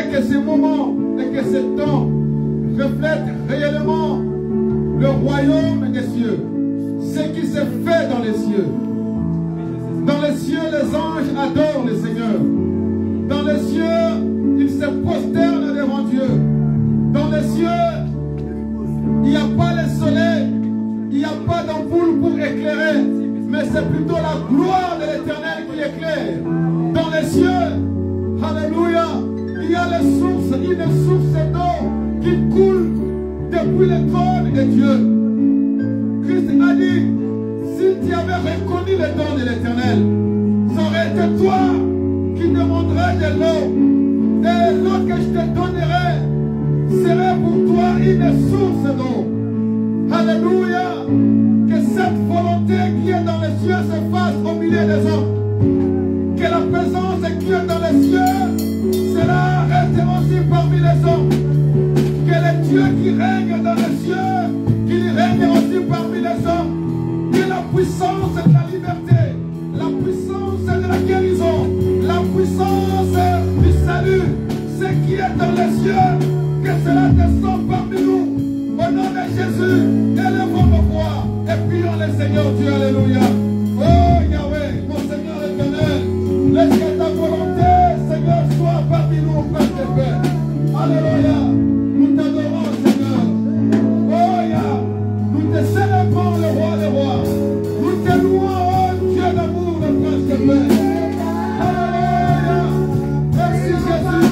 que ces moments et que ces temps reflètent réellement le royaume des cieux, ce qui se fait dans les cieux. Dans les cieux, les anges adorent le Seigneur. Dans les cieux, ils se prosternent devant Dieu. Dans les cieux, il n'y a pas le soleil, il n'y a pas d'ampoule pour éclairer, mais c'est plutôt la gloire de l'Éternel qui éclaire. Dans les cieux, alléluia, il y a une source d'eau qui coule depuis le trône de Dieu. Christ a dit, si tu avais reconnu le don de l'Éternel, ça aurait été toi qui demanderais de l'eau. Et l'eau que je te donnerai serait pour toi une source d'eau. Alléluia. Que cette volonté qui est dans les cieux se fasse au milieu des hommes. Que la présence qui est dans les cieux sera restée parmi les hommes. Que le Dieu qui règne dans les cieux, qu'il règne aussi parmi les hommes. Que la puissance de la liberté, la puissance de la guérison, la puissance du salut, ce qui est dans les cieux, que cela descende parmi nous. Au nom de Jésus, élevons nos voix et prions le Seigneur Dieu. Alléluia. Oh Yahweh, mon Seigneur éternel, laisse que ta volonté, Seigneur, soit parmi nous, Père de paix. Alléluia. Nous t'adorons, Seigneur. Oh Yahweh, nous te célébrons, le roi des rois. Nous te louons, oh Dieu d'amour, le prince de paix. Alléluia. Merci Jésus.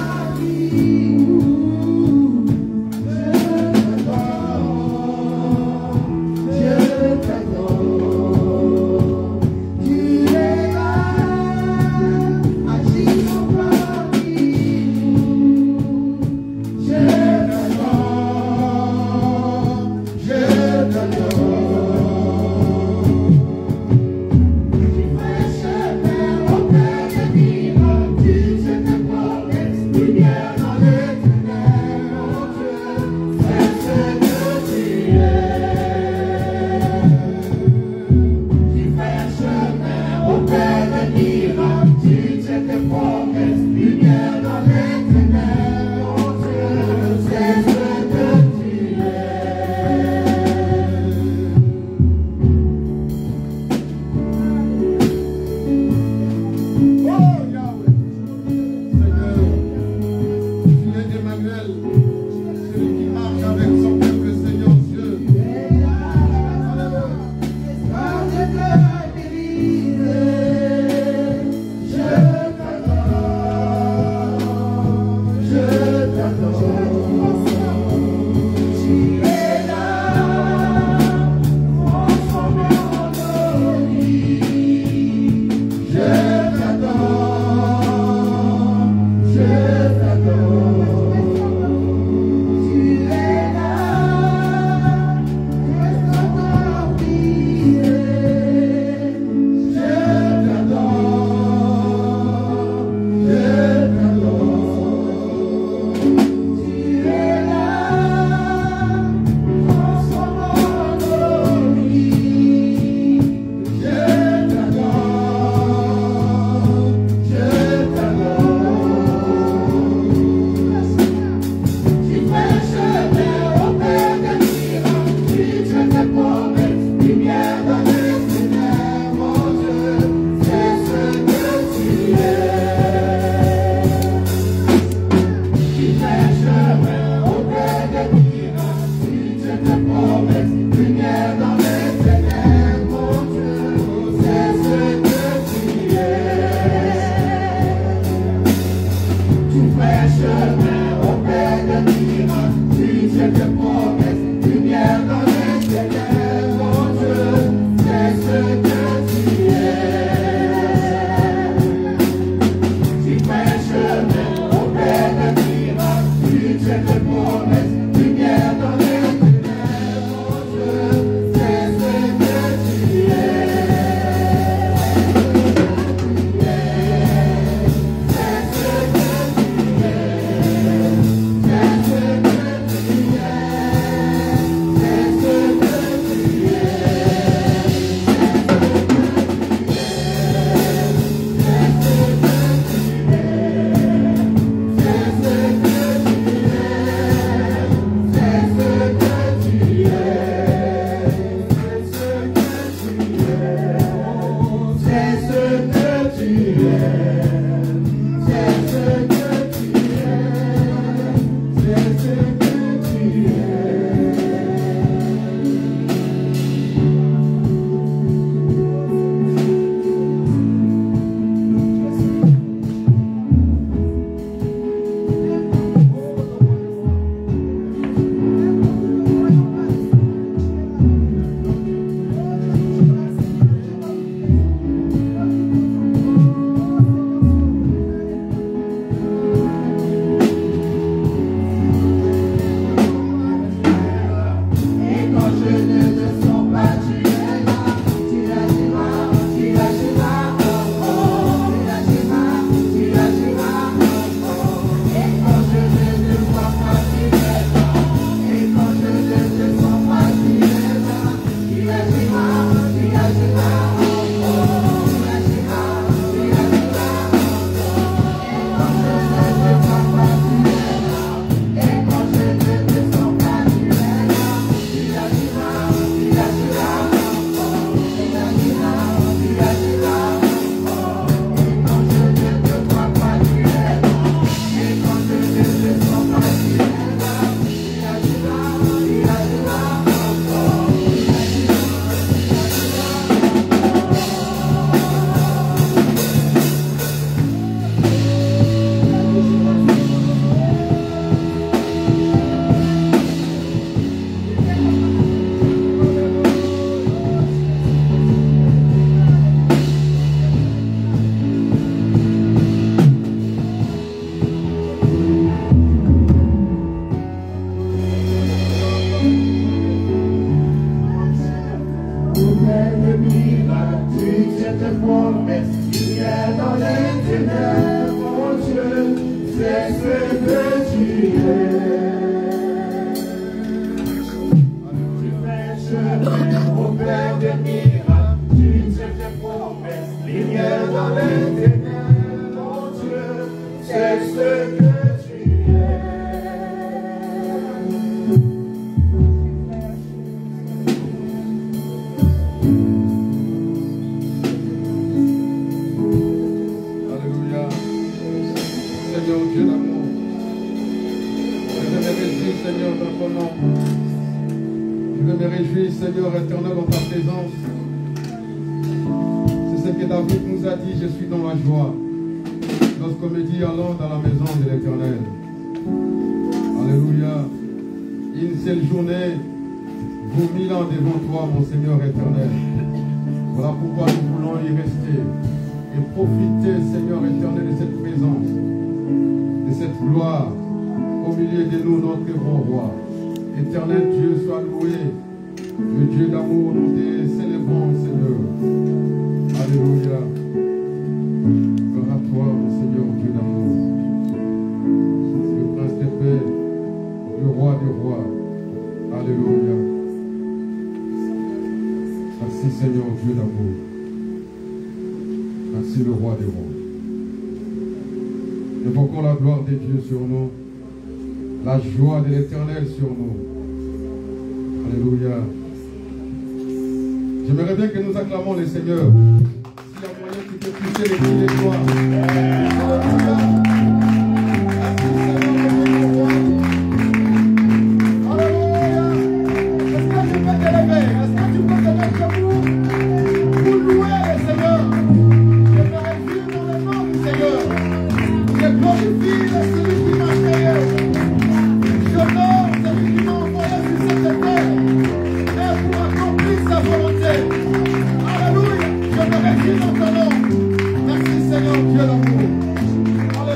Seigneur éternel, dans ta présence. C'est ce que David nous a dit, je suis dans la joie. Lorsqu'on me dit allons dans la maison de l'Éternel. Alléluia. Une seule journée vaut 1000 ans devant toi, mon Seigneur éternel. Voilà pourquoi nous voulons y rester et profiter, Seigneur éternel, de cette présence, de cette gloire au milieu de nous, notre grand roi. Éternel Dieu, sois loué. Le Dieu d'amour, nous te célébrons, Seigneur. Alléluia. Gloire à toi, mon Seigneur, Dieu d'amour. Le Prince de paix, le Roi des rois. Alléluia. Merci, Seigneur, Dieu d'amour. Merci, le Roi des rois. Évoquons la gloire de Dieu sur nous, la joie de l'Éternel sur nous. Alléluia. J'aimerais bien que nous acclamons le Seigneur. S'il y a moyen, tu peux pousser les cris de joie. Alléluia. Alléluia. Est-ce que tu peux te lever? Est-ce que tu peux te mettre debout pour louer le Seigneur? Je me réjouis dans le nom du Seigneur. Je glorifie celui qui m'a créé. J'honore celui qui m'a envoyé sur cette terre. Pour accomplir sa volonté. Alléluia. Je me réjouis dans ton nom. Merci Seigneur Dieu d'amour.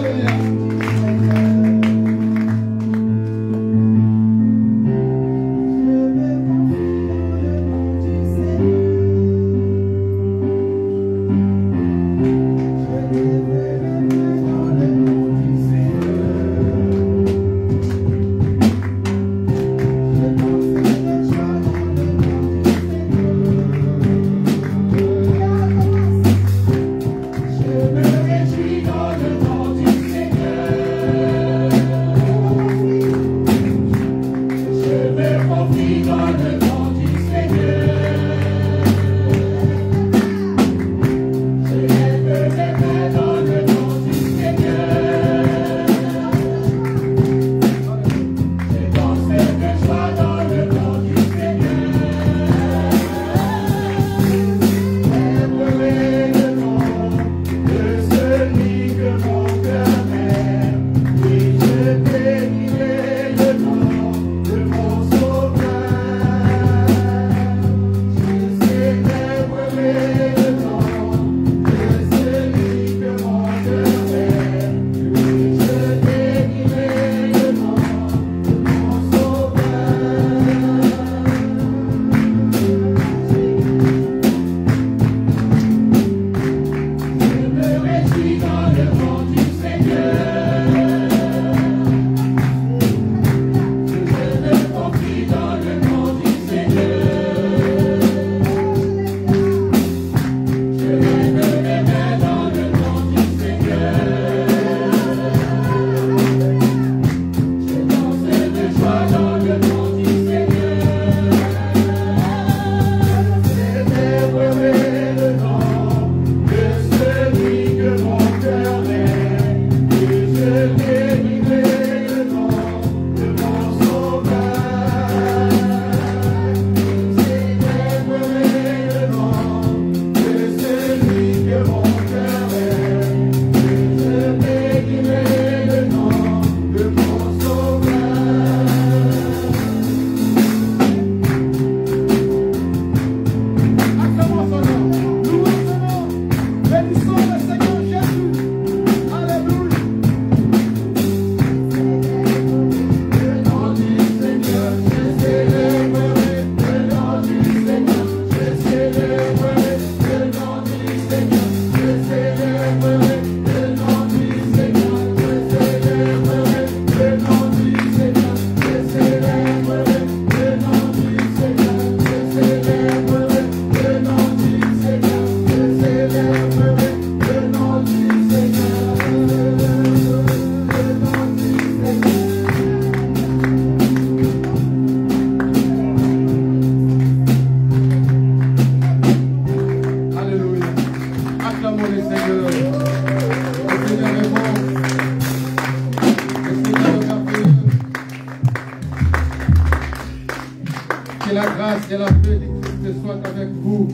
Que la grâce et la paix du Christ soient avec vous.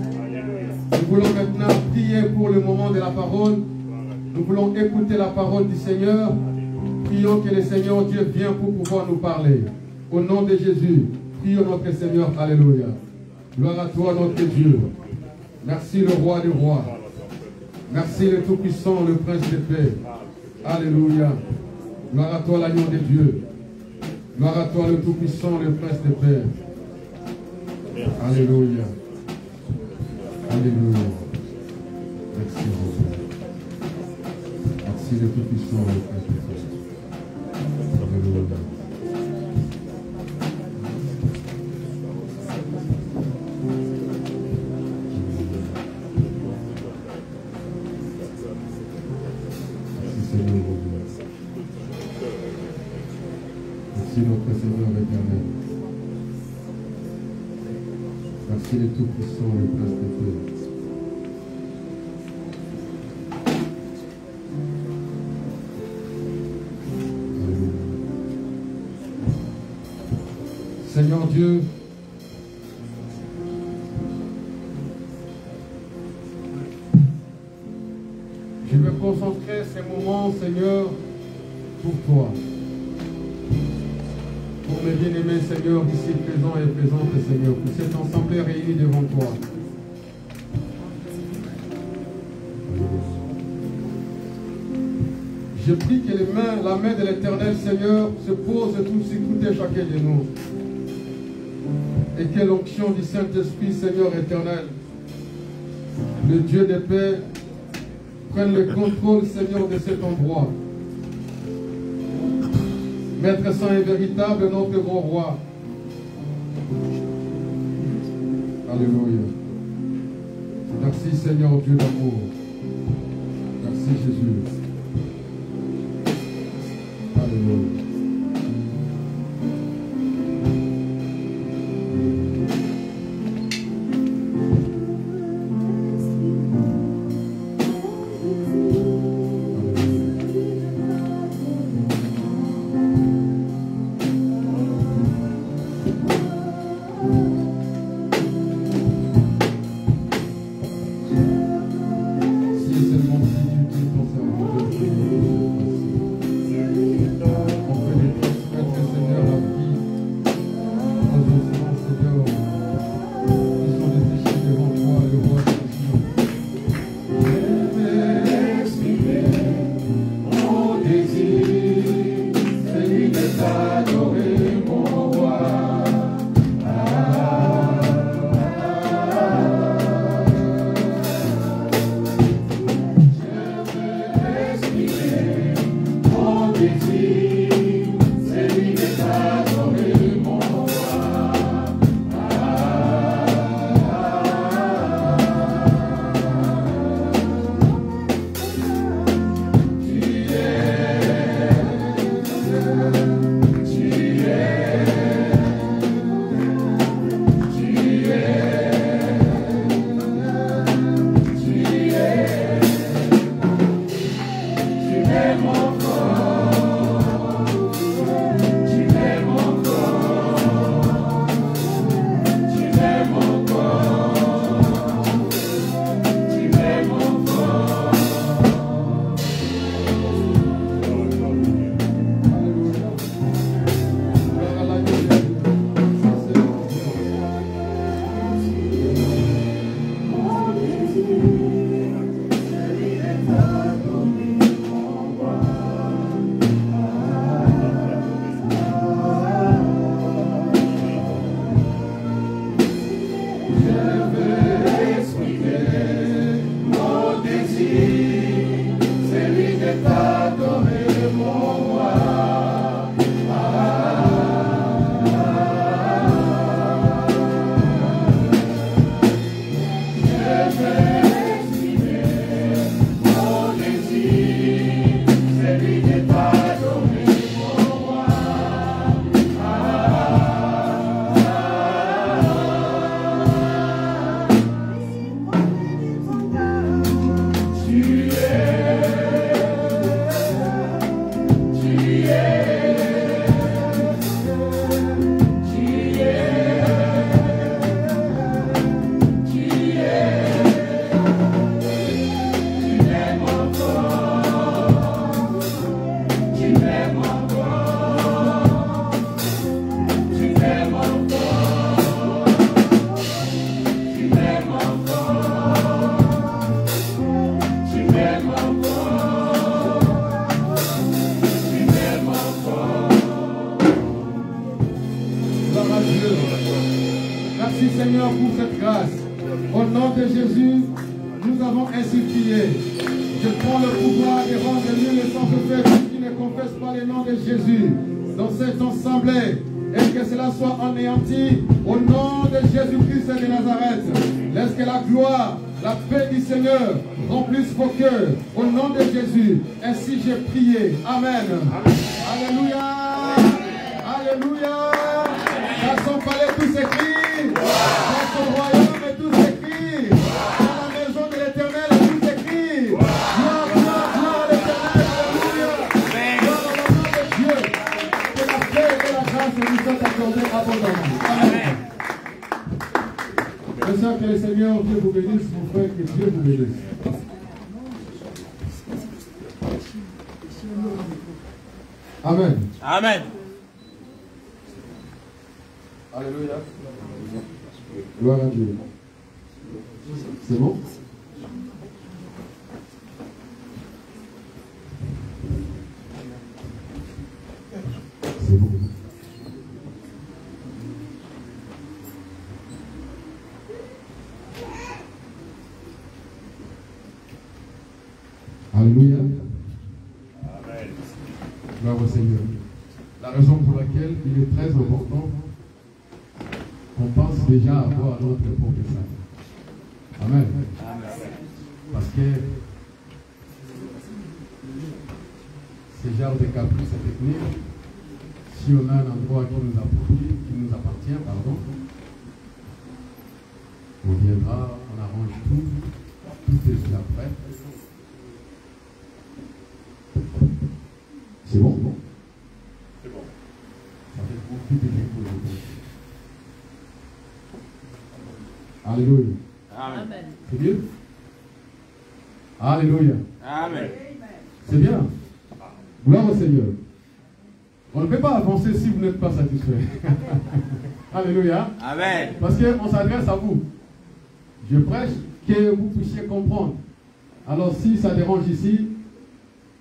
Nous voulons maintenant prier pour le moment de la parole. Nous voulons écouter la parole du Seigneur. Prions que le Seigneur Dieu vienne pour pouvoir nous parler. Au nom de Jésus, prions notre Seigneur. Alléluia. Gloire à toi, notre Dieu. Merci le roi des rois. Merci le Tout-Puissant, le Prince de paix. Alléluia. Gloire à toi, l'agneau de Dieu. Gloire à toi, le Tout-Puissant, le Prince de paix. Alléluia. Alléluia. Merci, Jésus. Merci le Tout-Puissant, le Prince de paix. Alléluia. Notre Seigneur éternel. Merci le Tout-Puissant, le Prince de paix. Seigneur Dieu, je veux concentrer ces moments, Seigneur, pour toi. Pour mes bien-aimés, Seigneur, ici présents et présentes, Seigneur, pour cette assemblée réunie devant toi. Je prie que la main de l'Éternel, Seigneur, se pose sur tout et chacun de nous. Et que l'onction du Saint-Esprit, Seigneur éternel, le Dieu de paix, prenne le contrôle, Seigneur, de cet endroit. Maître saint et véritable, notre grand roi. Alléluia. Merci Seigneur Dieu d'amour. Merci Jésus. Alléluia. Merci Seigneur pour cette grâce. Au nom de Jésus, nous avons ainsi prié. Je prends le pouvoir et rendre nul et sans effet ceux qui ne confessent pas le nom de Jésus dans cette assemblée. Et que cela soit anéanti au nom de Jésus-Christ de Nazareth. Laisse que la gloire, la paix du Seigneur remplisse vos cœurs au nom de Jésus. Ainsi j'ai prié. Amen. Alléluia. Alléluia. Dans son palais tout s'écrit. Dans son royaume tout s'écrit. Dans la maison de l'Éternel tout s'écrit. Gloire, gloire, gloire à l'Éternel. Alléluia. Gloire au nom de Dieu. Que la paix et la grâce nous soient accordées abondamment. Amen. Je sens que le Seigneur, Dieu vous bénisse, mon frère, que Dieu vous bénisse. Amen. Amen. Alléluia. Gloire à Dieu. C'est bon? C'est bon. Alléluia. Amen. Gloire au Seigneur. La raison pour laquelle il est très important qu'on pense déjà avoir notre propre salut. Amen. Parce que ce genre de caprice technique, si on a un endroit qui nous appartient, on viendra, on arrange tout est déjà prêt. C'est bon? C'est bon. Ça fait beaucoup de bien pour vous. Alléluia. Amen. C'est bien? Alléluia. Amen. C'est bien. Gloire au Seigneur. On ne peut pas avancer si vous n'êtes pas satisfait. Alléluia. Amen. Parce qu'on s'adresse à vous. Je prêche que vous puissiez comprendre. Alors si ça dérange ici,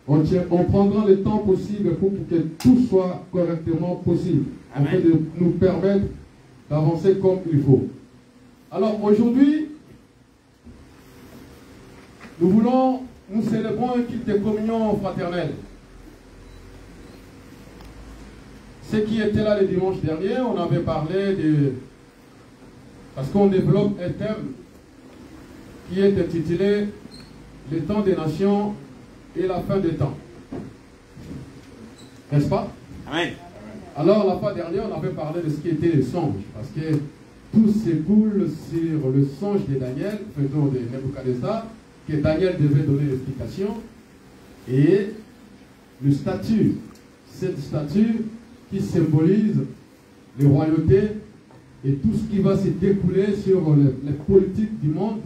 on prendra le temps possible pour que tout soit correctement possible. Amen. Afin de nous permettre d'avancer comme il faut. Alors aujourd'hui, nous célébrons un culte de communion fraternelle. Ceux qui étaient là le dimanche dernier, on avait parlé de... Parce qu'on développe un thème qui est intitulé « Le temps des nations et la fin des temps ». N'est-ce pas? Amen. Alors la fois dernière, on avait parlé de ce qui était les songes. Parce que tout s'écoule sur le songe de Daniel, faisant de Nebuchadnezzar, que Daniel devait donner l'explication. Et le statut, cette statue qui symbolise les royautés et tout ce qui va se découler sur les politiques du monde.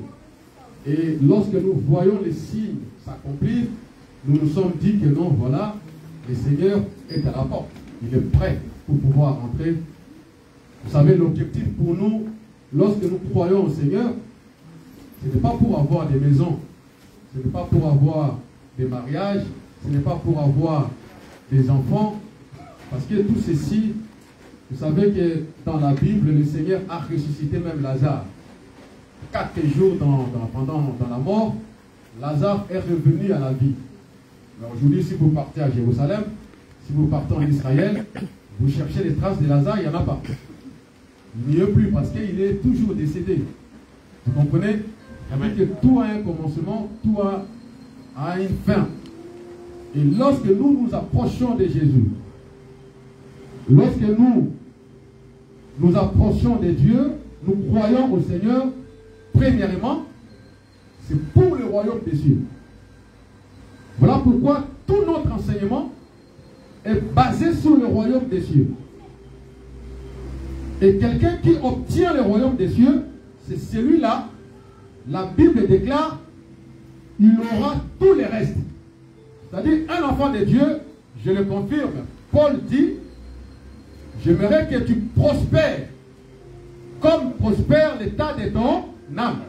Et lorsque nous voyons les signes s'accomplir, nous nous sommes dit que non, voilà, le Seigneur est à la porte. Il est prêt pour pouvoir entrer. Vous savez, l'objectif pour nous, lorsque nous croyons au Seigneur, ce n'est pas pour avoir des maisons, ce n'est pas pour avoir des mariages, ce n'est pas pour avoir des enfants, parce que tout ceci, vous savez que dans la Bible, le Seigneur a ressuscité même Lazare. 4 jours dans la mort, Lazare est revenu à la vie. Alors aujourd'hui, si vous partez à Jérusalem, si vous partez en Israël, vous cherchez les traces de Lazare, il n'y en a pas. Il n'y a plus parce qu'il est toujours décédé. Vous comprenez? C'est-à-dire que tout a un commencement, tout a une fin. Et lorsque nous nous approchons de Jésus, lorsque nous approchons de Dieu, nous croyons au Seigneur, premièrement, c'est pour le royaume des cieux. Voilà pourquoi tout notre enseignement est basé sur le royaume des cieux. Et quelqu'un qui obtient le royaume des cieux, c'est celui-là, la Bible déclare, il aura tous les restes. C'est-à-dire, un enfant de Dieu, je le confirme, Paul dit, j'aimerais que tu prospères comme prospère l'état de ton âme.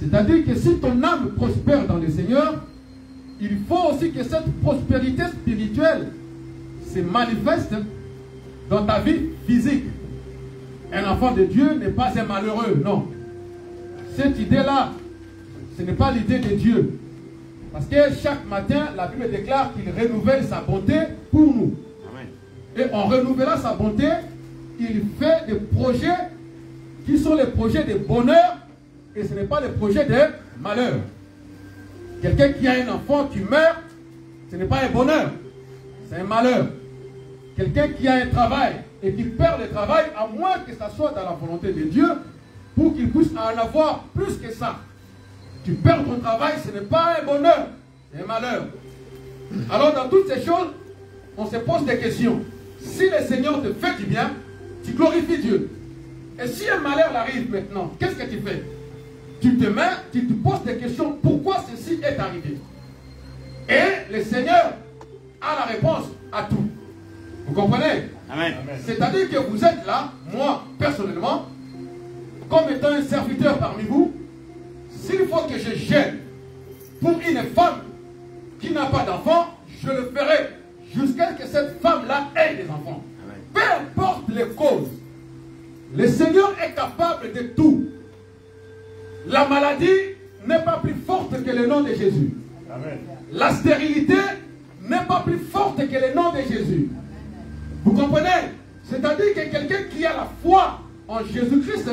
C'est-à-dire que si ton âme prospère dans le Seigneur, il faut aussi que cette prospérité spirituelle se manifeste dans ta vie physique. Un enfant de Dieu n'est pas un malheureux, non. Cette idée-là, ce n'est pas l'idée de Dieu. Parce que chaque matin, la Bible déclare qu'il renouvelle sa bonté pour nous. Amen. Et en renouvelant sa bonté, il fait des projets qui sont les projets de bonheur et ce n'est pas les projets de malheur. Quelqu'un qui a un enfant qui meurt, ce n'est pas un bonheur, c'est un malheur. Quelqu'un qui a un travail et qui perd le travail, à moins que ça soit dans la volonté de Dieu, pour qu'il puisse en avoir plus que ça. Tu perds ton travail, ce n'est pas un bonheur, c'est un malheur. Alors dans toutes ces choses, on se pose des questions. Si le Seigneur te fait du bien, tu glorifies Dieu. Et si un malheur arrive maintenant, qu'est-ce que tu fais? Tu te mets, tu te poses des questions, pourquoi ceci est arrivé? Et le Seigneur a la réponse à tout. Vous comprenez? Amen. C'est-à-dire que vous êtes là, moi, personnellement, comme étant un serviteur parmi vous, s'il faut que je gêne pour une femme qui n'a pas d'enfant, je le ferai jusqu'à ce que cette femme-là ait des enfants. Amen. Peu importe les causes, le Seigneur est capable de tout. La maladie n'est pas plus forte que le nom de Jésus. Amen. La stérilité n'est pas plus forte que le nom de Jésus. Vous comprenez? C'est-à-dire que quelqu'un qui a la foi en Jésus-Christ,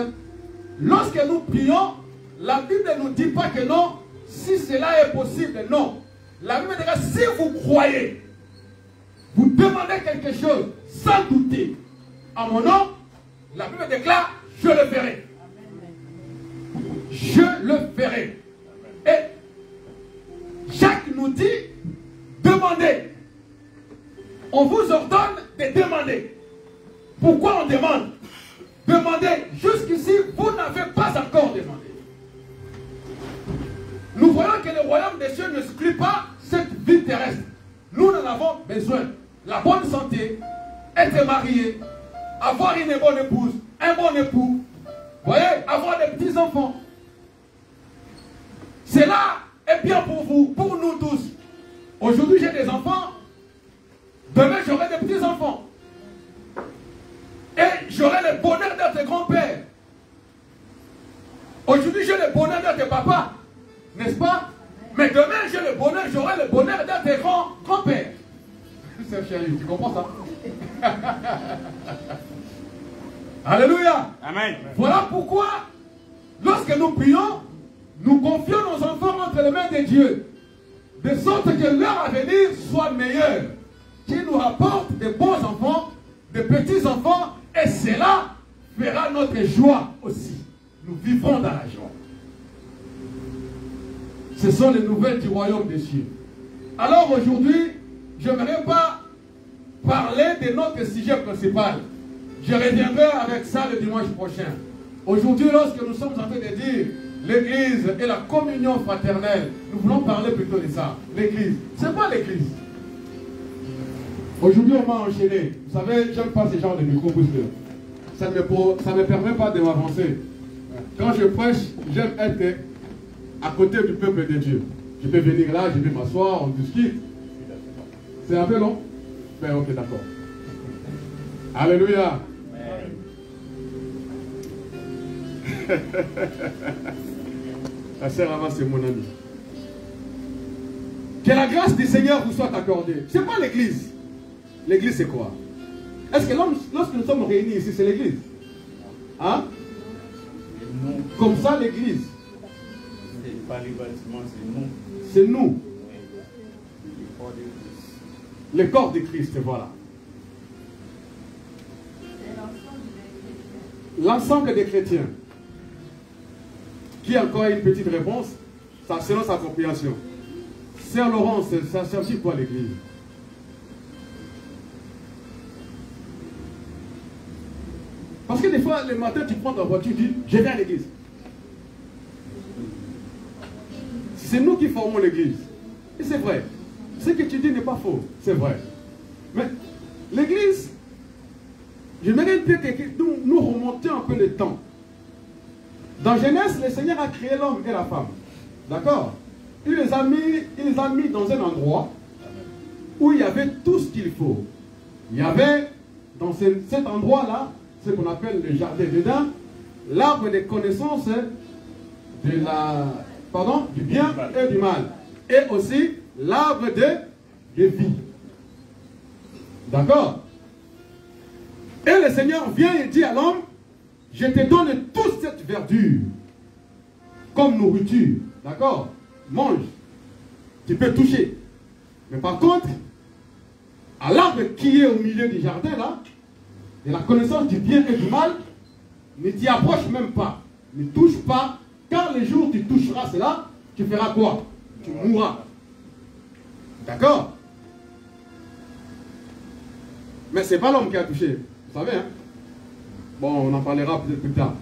lorsque nous prions, la Bible ne nous dit pas que non, si cela est possible, non. La Bible dit que si vous croyez, vous demandez quelque chose sans douter, en mon nom, la Bible déclare, je le ferai. Je le ferai. Et Jacques nous dit, demandez. On vous ordonne de demander. Pourquoi on demande? Demandez. Jusqu'ici, vous n'avez pas encore demandé. Nous voyons que le royaume des cieux n'exclut pas cette vie terrestre. Nous en avons besoin. La bonne santé, être marié, avoir une bonne épouse, un bon époux, voyez, avoir des petits-enfants. Cela est bien pour vous, pour nous tous. Aujourd'hui, j'ai des enfants. Demain, j'aurai des petits-enfants. Et j'aurai le bonheur d'être grand-père. Aujourd'hui, j'ai le bonheur d'être papa. N'est-ce pas? Mais demain, j'ai le bonheur, j'aurai le bonheur d'être grand-père. C'est chéri, tu comprends ça? Alléluia. Amen. Voilà pourquoi, lorsque nous prions, nous confions nos enfants entre les mains de Dieu, de sorte que leur avenir soit meilleur, qu'il nous rapporte de bons enfants, de petits enfants, et cela fera notre joie aussi. Nous vivrons dans la joie. Ce sont les nouvelles du royaume des cieux. Alors aujourd'hui, je n'aimerais pas parler de notre sujet principal. Je reviendrai avec ça le dimanche prochain. Aujourd'hui, lorsque nous sommes en train de dire l'Église et la communion fraternelle, nous voulons parler plutôt de ça. L'Église. C'est quoi l'Église? Aujourd'hui, on m'a enchaîné. Vous savez, j'aime pas ce genre de micro parce que ça ne me permet pas de m'avancer. Quand je prêche, j'aime être à côté du peuple de Dieu. Je peux venir là, je vais m'asseoir, on discute. C'est un peu long? Ben ok, d'accord. Alléluia. La sœur Ava, c'est mon ami. Que la grâce du Seigneur vous soit accordée. C'est pas l'église. L'église, c'est quoi? Est-ce que lorsque nous sommes réunis ici, c'est l'église? Hein? Comme ça, l'église. C'est pas les bâtiments, c'est nous. C'est nous. Le corps de Christ, voilà. L'ensemble des chrétiens. Qui a encore une petite réponse? Ça, selon sa compréhension. Sœur Laurence, ça cherche quoi l'église? Parce que des fois, le matin, tu prends ta voiture, tu dis, je viens à l'église. C'est nous qui formons l'église. Et c'est vrai. Ce que tu dis n'est pas faux. C'est vrai. Mais l'église, j'aimerais bien que nous remontions un peu le temps. Dans Genèse, le Seigneur a créé l'homme et la femme. D'accord? Il les a mis dans un endroit où il y avait tout ce qu'il faut. Il y avait, dans cet endroit-là, ce qu'on appelle le jardin d'Éden, l'arbre des connaissances de du bien et du mal. Et aussi l'arbre de vie. D'accord? Et le Seigneur vient et dit à l'homme, je te donne toute cette verdure comme nourriture. D'accord? Mange. Tu peux toucher. Mais par contre, à l'arbre qui est au milieu du jardin, là, de la connaissance du bien et du mal, ne t'y approche même pas. Ne touche pas, car le jour où tu toucheras cela, tu feras quoi? Tu mourras. D'accord? Mais ce n'est pas l'homme qui a touché. Vous savez, hein? Bon, on en parlera peut-être plus tard.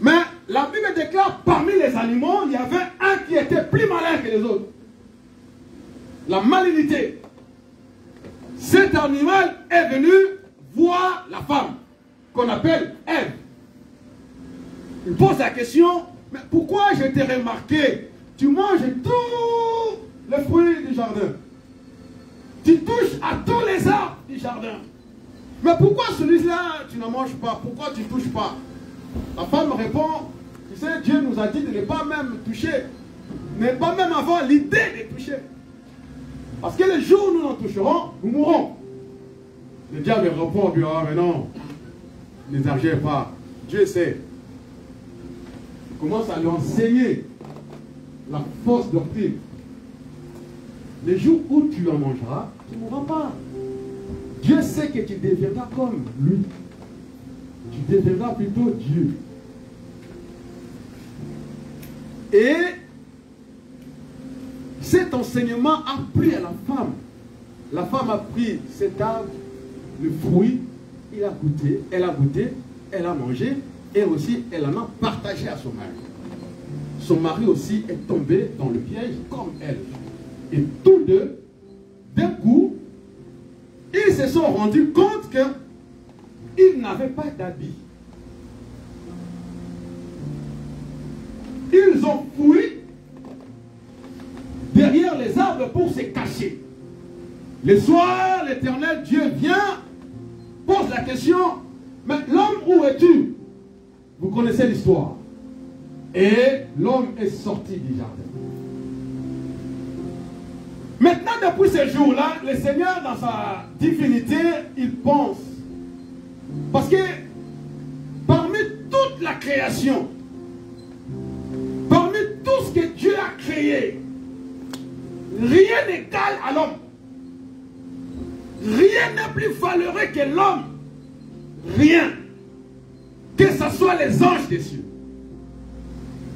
Mais la Bible déclare, parmi les animaux, il y avait un qui était plus malin que les autres. La malignité. Cet animal est venu voir la femme, qu'on appelle Ève. Il pose la question, mais pourquoi je t'ai remarqué? Tu manges tous les fruits du jardin. Tu touches à tous les arbres du jardin. Mais pourquoi celui-là, tu ne manges pas? Pourquoi tu ne touches pas? La femme répond, tu sais, Dieu nous a dit de ne pas même toucher, ne pas même avoir l'idée de toucher. Parce que le jour où nous en toucherons, nous mourrons. Le diable répond, ah mais non, n'exagère pas, Dieu sait. Il commence à lui enseigner la fausse doctrine. Le jour où tu en mangeras, tu ne mourras pas. Dieu sait que tu deviendras comme lui. Tu deviendras plutôt Dieu. Et cet enseignement a pris à la femme. La femme a pris cet arbre, le fruit, elle a goûté, elle a mangé, et aussi elle en a partagé à son mari. Son mari aussi est tombé dans le piège comme elle. Et tous deux, d'un coup, ils se sont rendus compte qu'ils n'avaient pas d'habit. Ils ont fui derrière les arbres pour se cacher. Le soir, l'Éternel Dieu vient, pose la question, mais l'homme, où es-tu? Vous connaissez l'histoire. Et l'homme est sorti du jardin. Maintenant, depuis ce jour-là, le Seigneur, dans sa divinité, il pense. Parce que parmi toute la création, parmi tout ce que Dieu a créé, rien n'égale à l'homme. Rien n'est plus valeureux que l'homme. Rien. Que ce soit les anges des cieux,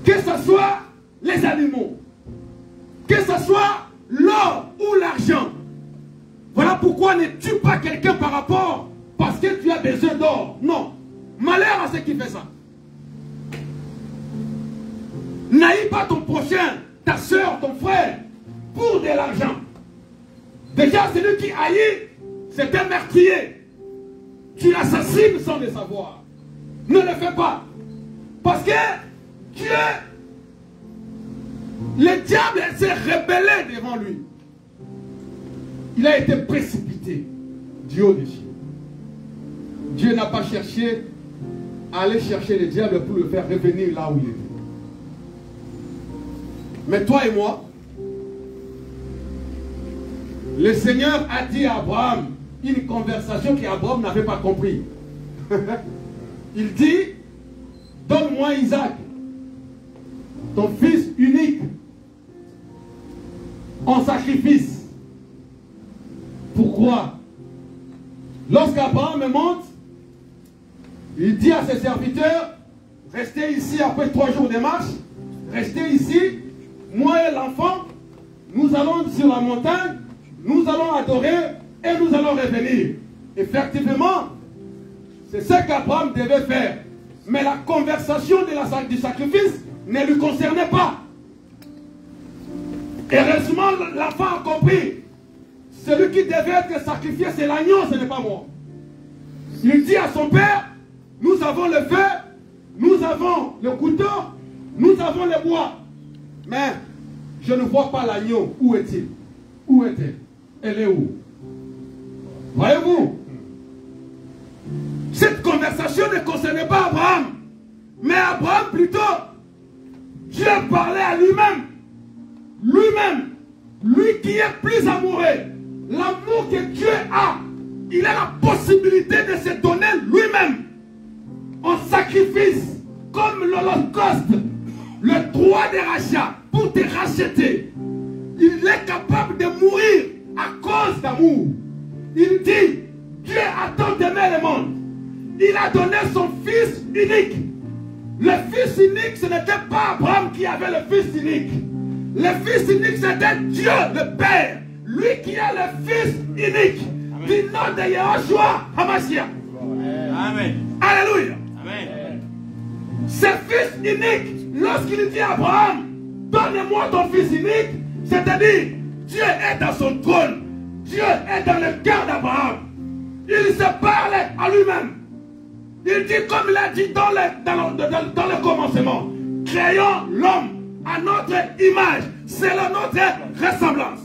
que ce soit les animaux, que ce soit l'or ou l'argent. Voilà pourquoi ne tue pas quelqu'un par rapport parce que tu as besoin d'or. Non. Malheur à ceux qui font ça. N'haïs pas ton prochain, ta soeur, ton frère, pour de l'argent. Déjà, celui qui haït, c'est un meurtrier. Tu l'assassines sans le savoir. Ne le fais pas. Parce que Dieu, le diable s'est rebellé devant lui. Il a été précipité du haut des cieux. Dieu n'a pas cherché à aller chercher le diable pour le faire revenir là où il était. Mais toi et moi, le Seigneur a dit à Abraham une conversation qu'Abraham n'avait pas compris. Il dit, donne-moi Isaac, ton fils unique, en sacrifice. Pourquoi? Lorsqu'Abraham monte, il dit à ses serviteurs, restez ici après 3 jours de marche, restez ici, moi et l'enfant, nous allons sur la montagne, nous allons adorer et nous allons revenir. Effectivement, c'est ce qu'Abraham devait faire. Mais la conversation du sacrifice ne lui concernait pas. Heureusement, l'enfant a compris. Celui qui devait être sacrifié, c'est l'agneau, ce n'est pas moi. Il dit à son père, nous avons le feu, nous avons le couteau, nous avons le bois. Mais je ne vois pas l'agneau. Où est-il? Où est-elle? Elle est où? Voyez-vous? Abraham plutôt, Dieu parlait à lui-même. Lui-même, lui qui est plus amoureux, l'amour que Dieu a, il a la possibilité de se donner lui-même en sacrifice, comme l'Holocauste, le droit de rachat pour te racheter. Il est capable de mourir à cause d'amour. Il dit, Dieu a tant aimé le monde. Il a donné son fils unique. Le fils unique, ce n'était pas Abraham qui avait le fils unique. Le fils unique, c'était Dieu, le Père. Lui qui est le fils unique. Du nom de Yahushua HaMashiach. Amen. Alléluia. Amen. Ce fils unique, lorsqu'il dit à Abraham, donne-moi ton fils unique, c'est-à-dire, Dieu est dans son trône. Dieu est dans le cœur d'Abraham. Il se parle à lui-même. Il dit comme il a dit dans le commencement, créons l'homme à notre image, selon notre ressemblance.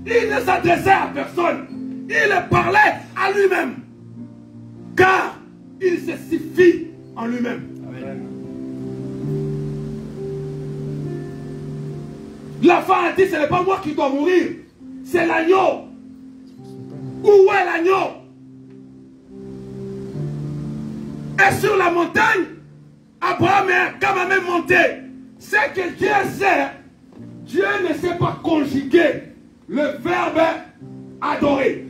Il ne s'adressait à personne. Il parlait à lui-même. Car il se suffit en lui-même. L'enfant a dit, ce n'est pas moi qui dois mourir. C'est l'agneau. Où est l'agneau? Et sur la montagne, Abraham est quand même monté. C'est que Dieu sait. Dieu ne sait pas conjuguer le verbe adorer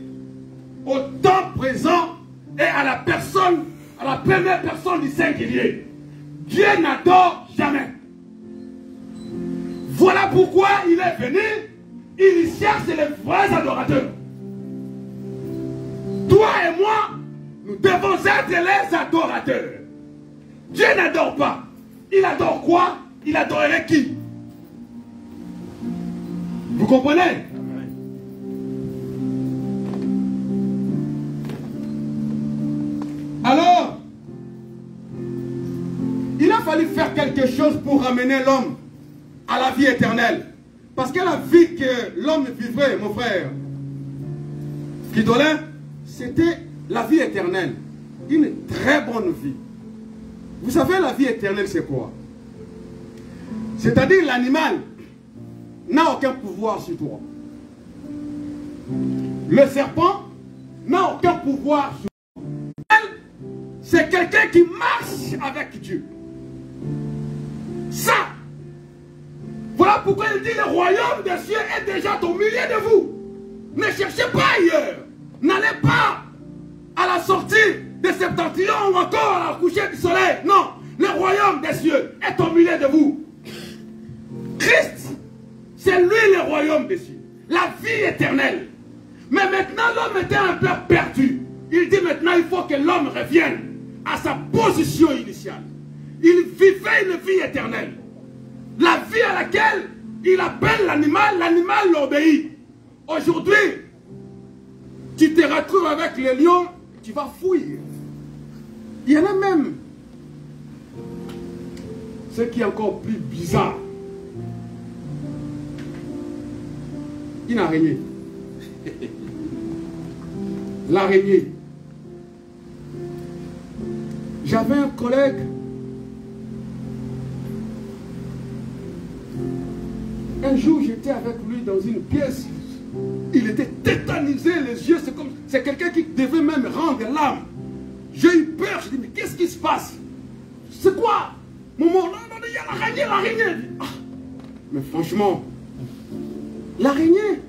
au temps présent et à la personne, à la première personne du singulier. Dieu n'adore jamais. Voilà pourquoi il est venu. Il cherche les vrais adorateurs. Toi et moi, nous devons être les adorateurs. Dieu n'adore pas. Il adore quoi? Il adorerait qui? Vous comprenez? Alors, il a fallu faire quelque chose pour ramener l'homme à la vie éternelle. Parce que la vie que l'homme vivrait, mon frère, Fridolin, c'était la vie éternelle. Une très bonne vie. Vous savez, la vie éternelle, c'est quoi? C'est-à-dire l'animal n'a aucun pouvoir sur toi. Le serpent n'a aucun pouvoir sur toi. C'est quelqu'un qui marche avec Dieu. Ça, voilà pourquoi il dit le royaume des cieux est déjà au milieu de vous. Ne cherchez pas ailleurs. N'allez pas à la sortie de Septentrion ou encore à la coucher du soleil. Non, le royaume des cieux est au milieu de vous. Christ, c'est lui le royaume des cieux. La vie éternelle. Mais maintenant l'homme était un peu perdu. Il dit maintenant il faut que l'homme revienne à sa position initiale. Il vivait une vie éternelle. La vie à laquelle il appelle l'animal, l'animal l'obéit. Aujourd'hui, tu te retrouves avec les lions, tu vas fouiller. Il y en a même. Ce qui est encore plus bizarre. Une araignée. L'araignée. J'avais un collègue. Un jour, j'étais avec lui dans une pièce. Il était tétanisé, les yeux, c'est comme... C'est quelqu'un qui devait même rendre l'âme. J'ai eu peur, je dis, mais qu'est-ce qui se passe? C'est quoi? Maman, il y a l'araignée, l'araignée. Ah, mais franchement, l'araignée.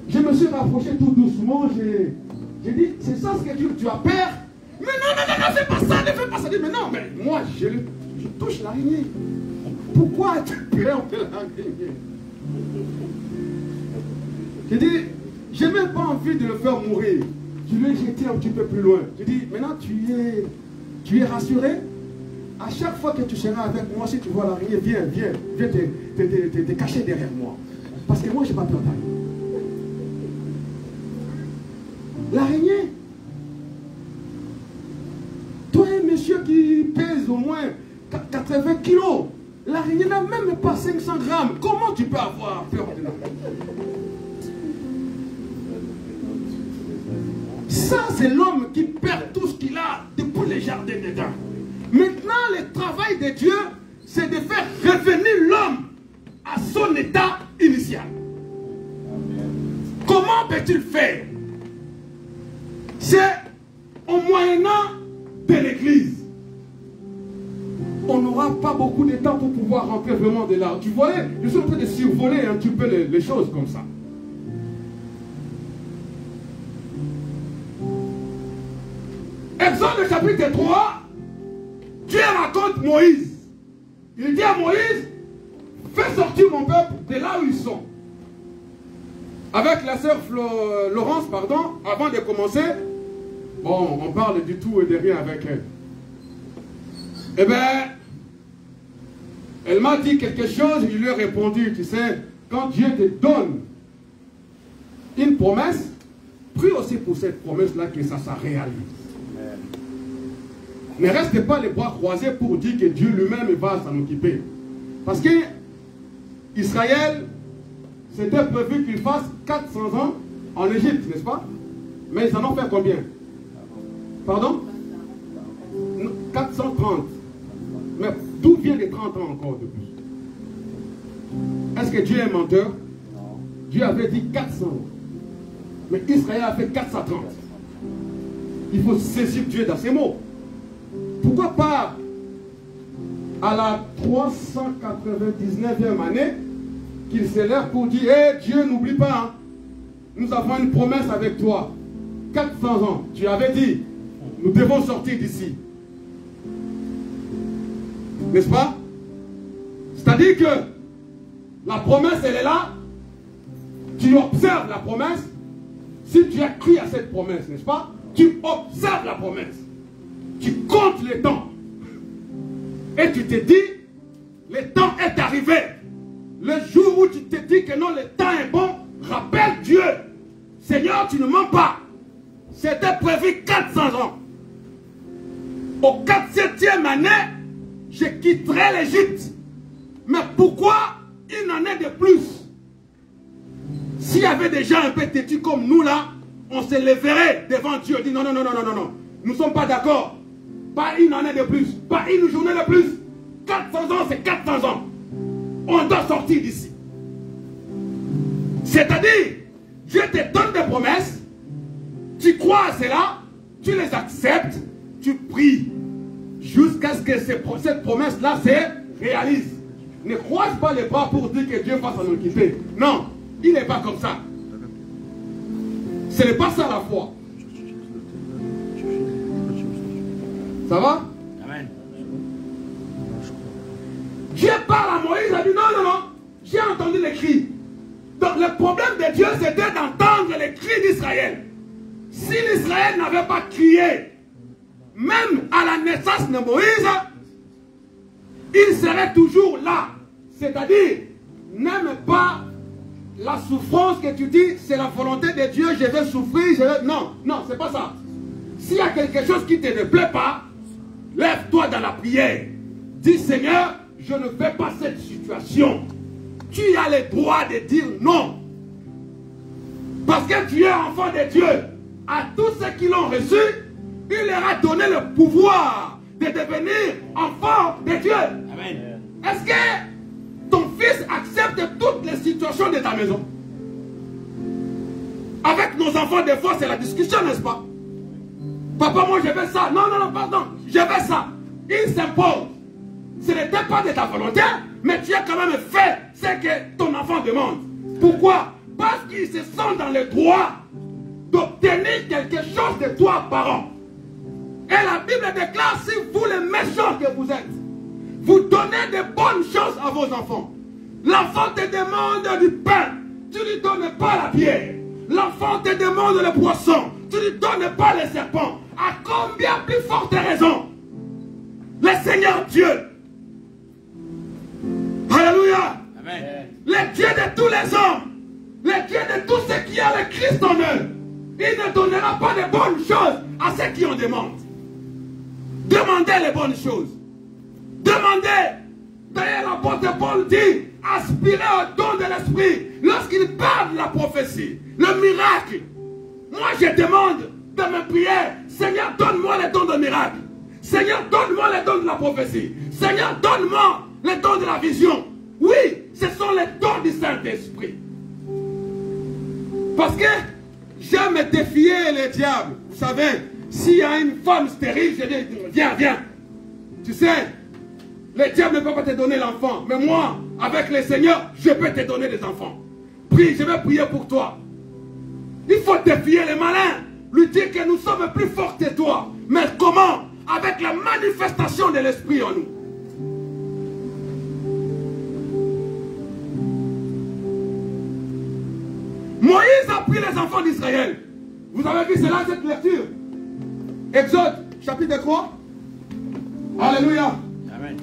Je me suis rapproché tout doucement, j'ai dit, c'est ça ce que tu as peur? Mais non, fais pas ça, ne fais pas ça. Je dis, mais non, mais moi, je touche l'araignée. Pourquoi tu peur de l'araignée? J'ai dit, je n'ai même pas envie de le faire mourir. Je l'ai jeté un petit peu plus loin. Je dis, maintenant tu es rassuré? À chaque fois que tu seras avec moi, si tu vois l'araignée, viens te cacher derrière moi. Parce que moi, je n'ai pas peur d'araignée. L'araignée. Toi, un monsieur qui pèse au moins 80 kilos, l'araignée n'a même pas 500 grammes. Comment tu peux avoir peur de l'araignée? Ça, c'est l'homme qui perd tout ce qu'il a depuis le jardin d'Éden. Maintenant, le travail de Dieu, c'est de faire revenir l'homme à son état initial. Comment peut-il faire? C'est en moyennant de l'église. On n'aura pas beaucoup de temps pour pouvoir rentrer vraiment de là. Tu voyais, je suis en train de survoler un petit peu les choses comme ça. Exode chapitre 3, Dieu raconte Moïse. Il dit à Moïse, fais sortir mon peuple de là où ils sont. Avec la sœur Laurence, pardon, avant de commencer, bon, on parle du tout et de rien avec elle. Eh bien, elle m'a dit quelque chose et je lui ai répondu, tu sais, quand Dieu te donne une promesse, prie aussi pour cette promesse-là que ça réalise. Ne restez pas les bras croisés pour dire que Dieu lui-même va s'en occuper. Parce que Israël, c'était prévu qu'il fasse 400 ans en Égypte, n'est-ce pas? Mais ils en ont fait combien? Pardon? 430. Mais d'où viennent les 30 ans encore de plus? Est-ce que Dieu est menteur? Non. Dieu avait dit 400 ans. Mais Israël a fait 430. Il faut saisir Dieu dans ses mots. Pourquoi pas à la 399e année qu'il s'élève pour dire, hey, Dieu, n'oublie pas, hein, nous avons une promesse avec toi. 400 ans, tu avais dit, nous devons sortir d'ici. N'est-ce pas? C'est-à-dire que la promesse, elle est là. Tu observes la promesse. Si tu as cru à cette promesse, n'est-ce pas? Tu observes la promesse. Tu comptes le temps. Et tu te dis, le temps est arrivé. Le jour où tu te dis que non, le temps est bon, rappelle Dieu. Seigneur, tu ne mens pas. C'était prévu 400 ans. Au 400e année, je quitterai l'Égypte. Mais pourquoi une année de plus? S'il y avait des gens un peu têtus comme nous là, on se lèverait devant Dieu et dit non, non, non, non, non, non, non. Nous ne sommes pas d'accord. Pas une année de plus, pas une journée de plus. 400 ans, c'est 400 ans. On doit sortir d'ici. C'est-à-dire, Dieu te donne des promesses, tu crois à cela, tu les acceptes, tu pries, jusqu'à ce que cette promesse-là se réalise. Ne croise pas les bras pour dire que Dieu va s'en occuper. Non, il n'est pas comme ça. Ce n'est pas ça la foi. Ça va? Amen. Dieu parle à Moïse, il a dit non, non, non, j'ai entendu les cris. Donc le problème de Dieu, c'était d'entendre les cris d'Israël. Si l'Israël n'avait pas crié, même à la naissance de Moïse, il serait toujours là. C'est-à-dire, n'aime pas la souffrance que tu dis, c'est la volonté de Dieu, je vais souffrir, je vais... Non, non, c'est pas ça. S'il y a quelque chose qui te ne plaît pas, lève-toi dans la prière. Dis, Seigneur, je ne fais pas cette situation. Tu as le droit de dire non. Parce que tu es enfant de Dieu. À tous ceux qui l'ont reçu, il leur a donné le pouvoir de devenir enfant de Dieu. Amen. Est-ce que ton fils accepte toutes les situations de ta maison? Avec nos enfants, des fois, c'est la discussion, n'est-ce pas? Papa, moi, je veux ça. Non, non, non, pardon. Je veux ça. Il s'impose. Ce n'était pas de ta volonté, mais tu as quand même fait ce que ton enfant demande. Pourquoi? Parce qu'il se sent dans le droit d'obtenir quelque chose de toi, parent. Et la Bible déclare, si vous les méchants que vous êtes, vous donnez de bonnes choses à vos enfants. L'enfant te demande du pain, tu ne lui donnes pas la pierre. L'enfant te demande le poisson, tu ne lui donnes pas les serpents. À combien plus forte raison le Seigneur Dieu, alléluia, Amen. le Dieu de tous les hommes, le Dieu de tous ceux qui ont le Christ en eux, il ne donnera pas de bonnes choses à ceux qui en demandent. Demandez les bonnes choses. Demandez. D'ailleurs, l'apôtre Paul dit, aspirez au don de l'esprit. Lorsqu'il parle de la prophétie, le miracle. Moi, je demande dans mes prières, Seigneur, donne-moi le don de miracle. Seigneur, donne-moi les dons de la prophétie. Seigneur, donne-moi les dons de la vision. Oui, ce sont les dons du Saint-Esprit. Parce que j'aime défier les diables. Vous savez, s'il y a une femme stérile, je dis, viens, viens. Tu sais, les diables ne peuvent pas te donner l'enfant. Mais moi, avec le Seigneur, je peux te donner des enfants. Prie, je vais prier pour toi. Il faut défier les malins. Lui dire que nous sommes plus forts que toi. Mais comment? Avec la manifestation de l'Esprit en nous. Moïse a pris les enfants d'Israël. Vous avez vu cela, cette lecture? Exode, chapitre 3. Alléluia. Amen.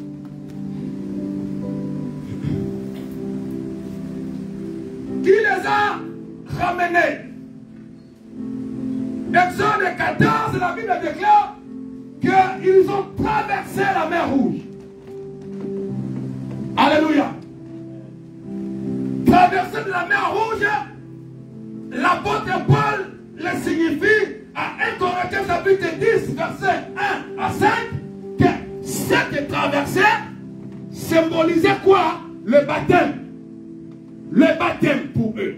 Qui les a ramenés? Exode 14, la Bible déclare qu'ils ont traversé la mer Rouge. Alléluia. Traverser de la mer Rouge, l'apôtre Paul le signifie à 1 Corinthiens chapitre 10, verset 1 à 5, que cette traversée symbolisait quoi? Le baptême. Le baptême pour eux.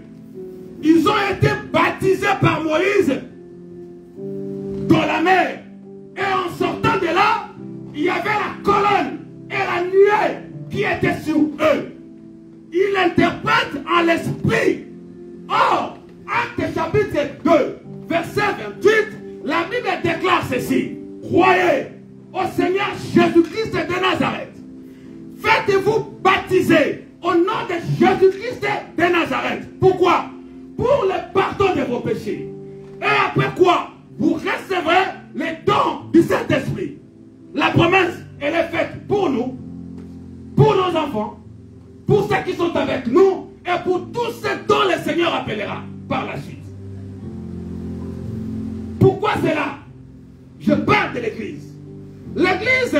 Ils ont été baptisés par Moïse dans la mer. Et en sortant de là, il y avait la colonne et la nuée qui étaient sur eux. Il interprète en l'esprit. Or, Acte chapitre 2, verset 28, la Bible déclare ceci. Croyez au Seigneur Jésus-Christ de Nazareth. Faites-vous baptiser au nom de Jésus-Christ de Nazareth. Pourquoi? Pour le pardon de vos péchés. Et après quoi? Vous recevrez les dons du Saint-Esprit. La promesse, elle est faite pour nous, pour nos enfants, pour ceux qui sont avec nous, et pour tous ceux dont le Seigneur appellera par la suite. Pourquoi cela? Je parle de l'Église. L'Église,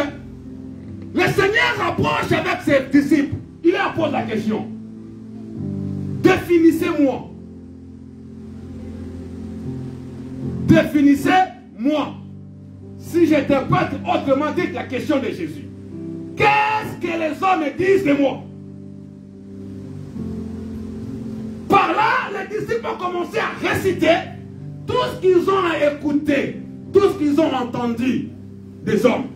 le Seigneur approche avec ses disciples. Il leur pose la question. Définissez-moi. Définissez-moi. Si j'interprète autrement dit la question de Jésus. Qu'est-ce que les hommes disent de moi? Par là, les disciples ont commencé à réciter tout ce qu'ils ont écouté, tout ce qu'ils ont entendu des hommes.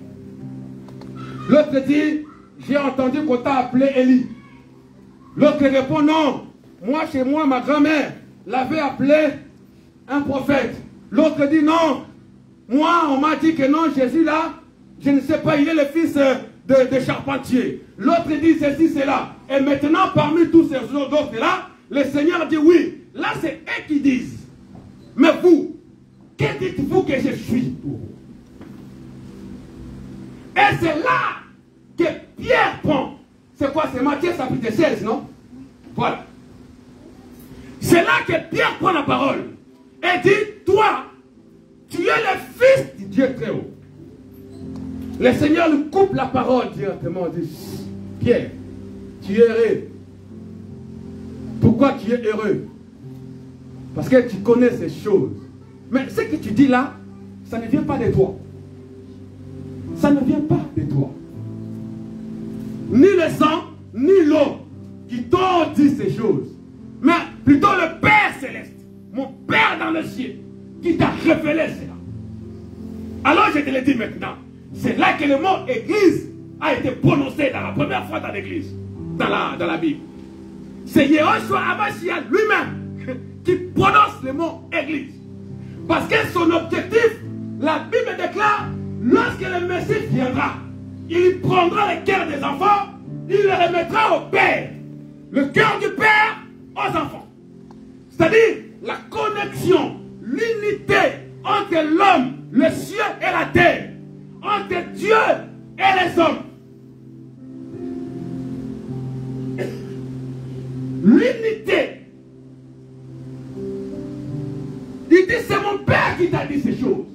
L'autre dit, j'ai entendu qu'on t'a appelé Élie. L'autre répond, non, moi chez moi, ma grand-mère l'avait appelé un prophète. L'autre dit, non, moi on m'a dit que non, Jésus là, je ne sais pas, il est le fils de charpentier. L'autre dit ceci, cela. Et maintenant, parmi tous ces autres là, le Seigneur dit oui. Là, c'est eux qui disent. Mais vous, que dites-vous que je suis pour vous? Et c'est là que Pierre prend. C'est quoi? C'est Matthieu chapitre 16, non? Voilà. C'est là que Pierre prend la parole. Et dit, toi, tu es le fils du Dieu très haut. Le Seigneur lui coupe la parole directement. Il dit, Pierre, tu es heureux. Pourquoi tu es heureux? Parce que tu connais ces choses. Mais ce que tu dis là, ça ne vient pas de toi. Ça ne vient pas de toi. Ni le sang, ni l'eau qui t'ont dit ces choses. Mais plutôt le Père céleste, mon Père dans le ciel, qui t'a révélé cela. Alors je te le dis maintenant. C'est là que le mot église a été prononcé dans la première fois dans l'église, dans la Bible. C'est Yehoshua Hamashiach lui-même qui prononce le mot église. Parce que son objectif, la Bible déclare, lorsque le Messie viendra, il prendra le cœur des enfants, il le remettra au Père. Le cœur du Père aux enfants. C'est-à-dire la connexion, l'unité entre l'homme, le ciel et la terre, entre Dieu et les hommes. L'unité. Il dit, c'est mon Père qui t'a dit ces choses.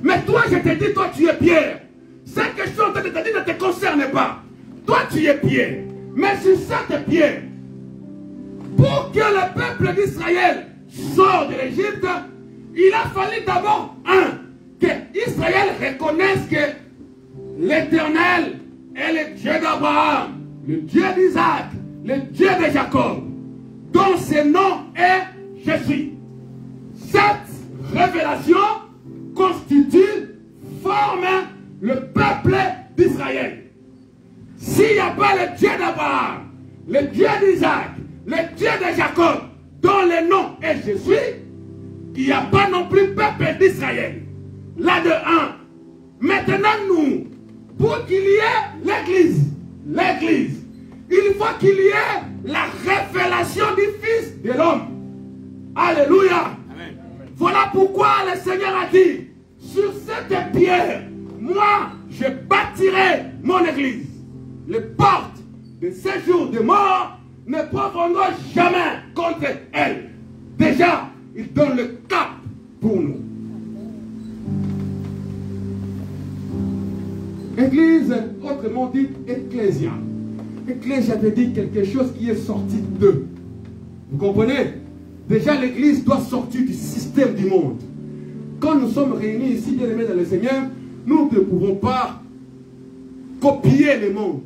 Mais toi, je te dis, toi, tu es Pierre. Cette question que je te dis ne te concerne pas. Toi, tu es Pierre. Mais sur cette pierre, pour que le peuple d'Israël sorte de l'Égypte, il a fallu d'abord, que Israël reconnaisse que l'Éternel est le Dieu d'Abraham, le Dieu d'Isaac, le Dieu de Jacob, dont ce nom est Je suis. Cette révélation constitue, forme le peuple d'Israël. S'il n'y a pas le Dieu d'Abraham, le Dieu d'Isaac, le Dieu de Jacob, dont le nom est Je suis, il n'y a pas non plus peuple d'Israël. Là de un. Maintenant nous, pour qu'il y ait l'église, il faut qu'il y ait la révélation du Fils de l'homme. Alléluia. Amen. Voilà pourquoi le Seigneur a dit, sur cette pierre, moi, je bâtirai mon église. Les portes de séjour de mort ne prévaudront jamais contre elle. Déjà, il donne le cap pour nous. Église, autrement dit, ecclésia. Ecclésia veut dire quelque chose qui est sorti d'eux. Vous comprenez? Déjà, l'église doit sortir du système du monde. Quand nous sommes réunis ici, bien aimés dans le Seigneur, nous ne pouvons pas copier le monde.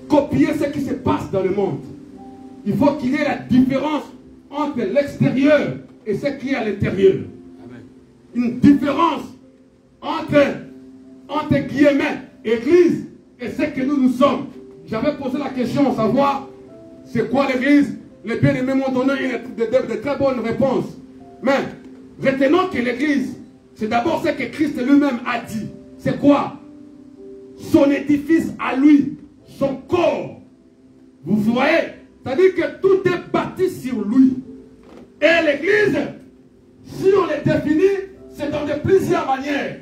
Copier ce qui se passe dans le monde. Il faut qu'il y ait la différence entre l'extérieur et ce qui est à l'intérieur. Une différence entre guillemets, église et ce que nous sommes. J'avais posé la question, savoir c'est quoi l'église. Les bien-aimés m'ont donné de très bonnes réponses. Mais retenons que l'église, c'est d'abord ce que Christ lui-même a dit. C'est quoi? Son édifice à lui, son corps. Vous voyez? C'est-à-dire que tout est bâti sur lui. Et l'église, si on les définit, c'est dans de plusieurs manières.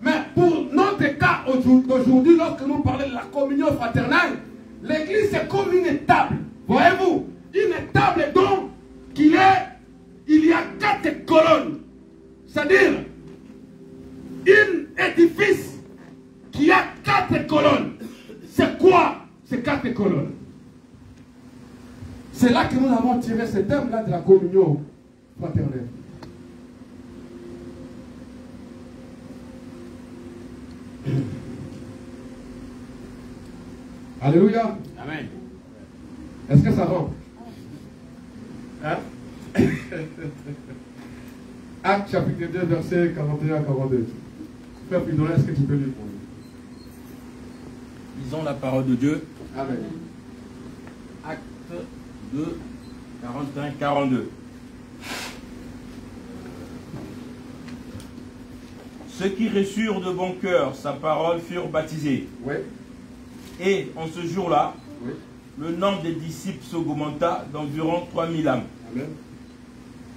Mais pour notre cas d'aujourd'hui, lorsque nous parlons de la communion fraternelle, l'église c'est comme une table. Voyez-vous? Une table donc il y a 4 colonnes. C'est-à-dire, un édifice qui a 4 colonnes. C'est quoi ces 4 colonnes? C'est là que nous avons tiré ce thème-là de la communion fraternelle. Alléluia. Amen. Est-ce que ça rentre? Hein? Acte chapitre 2, verset 41 à 42. Frère Pidon, est-ce que tu peux lire pour nous? Lisons la parole de Dieu. Amen. Acte 2, 41, 42. Ceux qui reçurent de bon cœur sa parole furent baptisés. Oui. Et en ce jour-là, Oui. le nombre des disciples s'augmenta d'environ 3000 âmes. Amen.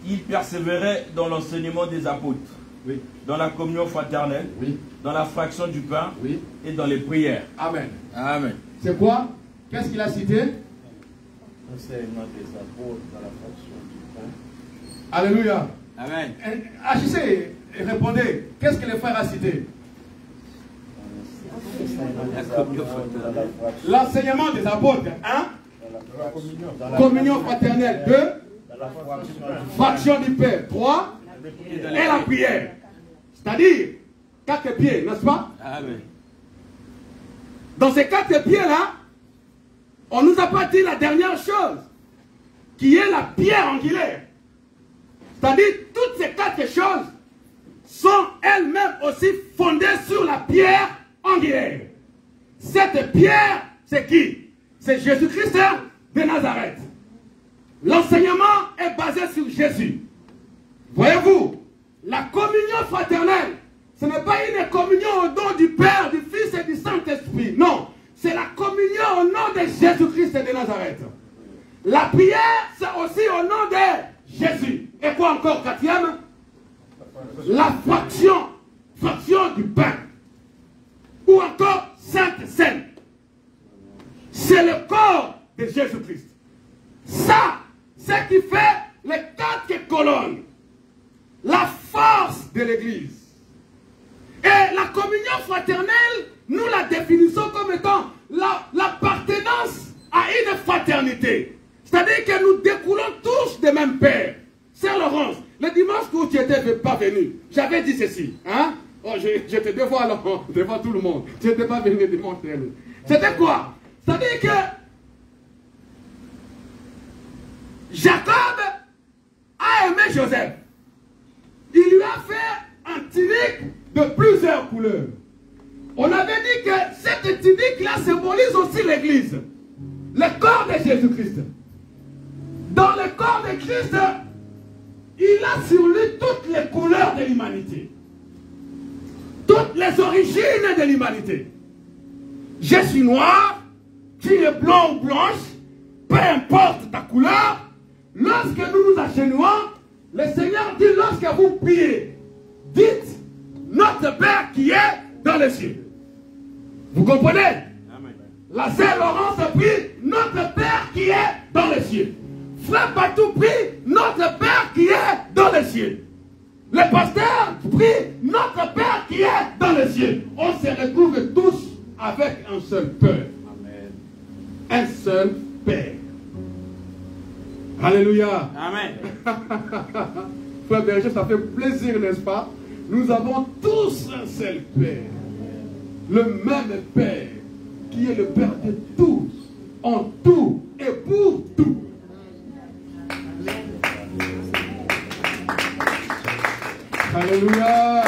Ils persévéraient dans l'enseignement des apôtres, Oui. dans la communion fraternelle, Oui. dans la fraction du pain Oui. et dans les prières. Amen. Amen. C'est quoi? Qu'est-ce qu'il a cité? Enseignement des apôtres dans la fraction du pain. Alléluia. Amen. Agissez et répondez. Qu'est-ce que le frère a cité? L'enseignement des apôtres. 1. Communion fraternelle. 2. Fraction du pain. 3. Et la prière. C'est-à-dire 4 pieds, n'est-ce pas? Amen. Dans ces 4 pieds-là, on nous a pas dit la dernière chose, qui est la pierre angulaire. C'est-à-dire toutes ces 4 choses sont elles-mêmes aussi fondées sur la pierre angulaire. Cette pierre, c'est qui? C'est Jésus-Christ de Nazareth. L'enseignement est basé sur Jésus. Voyez-vous, la communion fraternelle, ce n'est pas une communion au nom du Père, du Fils et du Saint-Esprit. Non, c'est la communion au nom de Jésus-Christ de Nazareth. La prière, c'est aussi au nom de Jésus. Et quoi encore, 4e? La fraction du pain. Ou encore Sainte Seine. C'est le corps de Jésus-Christ. Ça, c'est qui fait les 4 colonnes. La force de l'Église. Et la communion fraternelle, nous la définissons comme étant l'appartenance à une fraternité. C'est-à-dire que nous découlons tous des mêmes pères. Sœur Laurence, le dimanche où tu n'étais pas venu, j'avais dit ceci. Hein? Oh, j'étais devant tout le monde. Je n'étais pas venu de mon terme. C'était quoi? C'est-à-dire que Jacob a aimé Joseph. Il lui a fait un tunique de plusieurs couleurs. On avait dit que cette tunique-là symbolise aussi l'Église. Le corps de Jésus-Christ. Dans le corps de Christ, il a sur lui toutes les couleurs de l'humanité. Toutes les origines de l'humanité. Je suis noir, tu es blanc ou blanche, peu importe ta couleur. Lorsque nous nous agenouillons, le Seigneur dit, lorsque vous priez, dites, notre Père qui est dans les cieux. Vous comprenez? Amen. La sœur Laurence prie, notre Père qui est dans les cieux. Frère Patou prie, notre Père qui est dans les cieux. Le pasteur prie, notre Père qui est dans les cieux. On se retrouve tous avec un seul Père. Amen. Un seul Père. Alléluia. Amen. Frère Berger, ça fait plaisir, n'est-ce pas? Nous avons tous un seul Père. Le même Père, qui est le Père de tous, en tout et pour tout. Alléluia.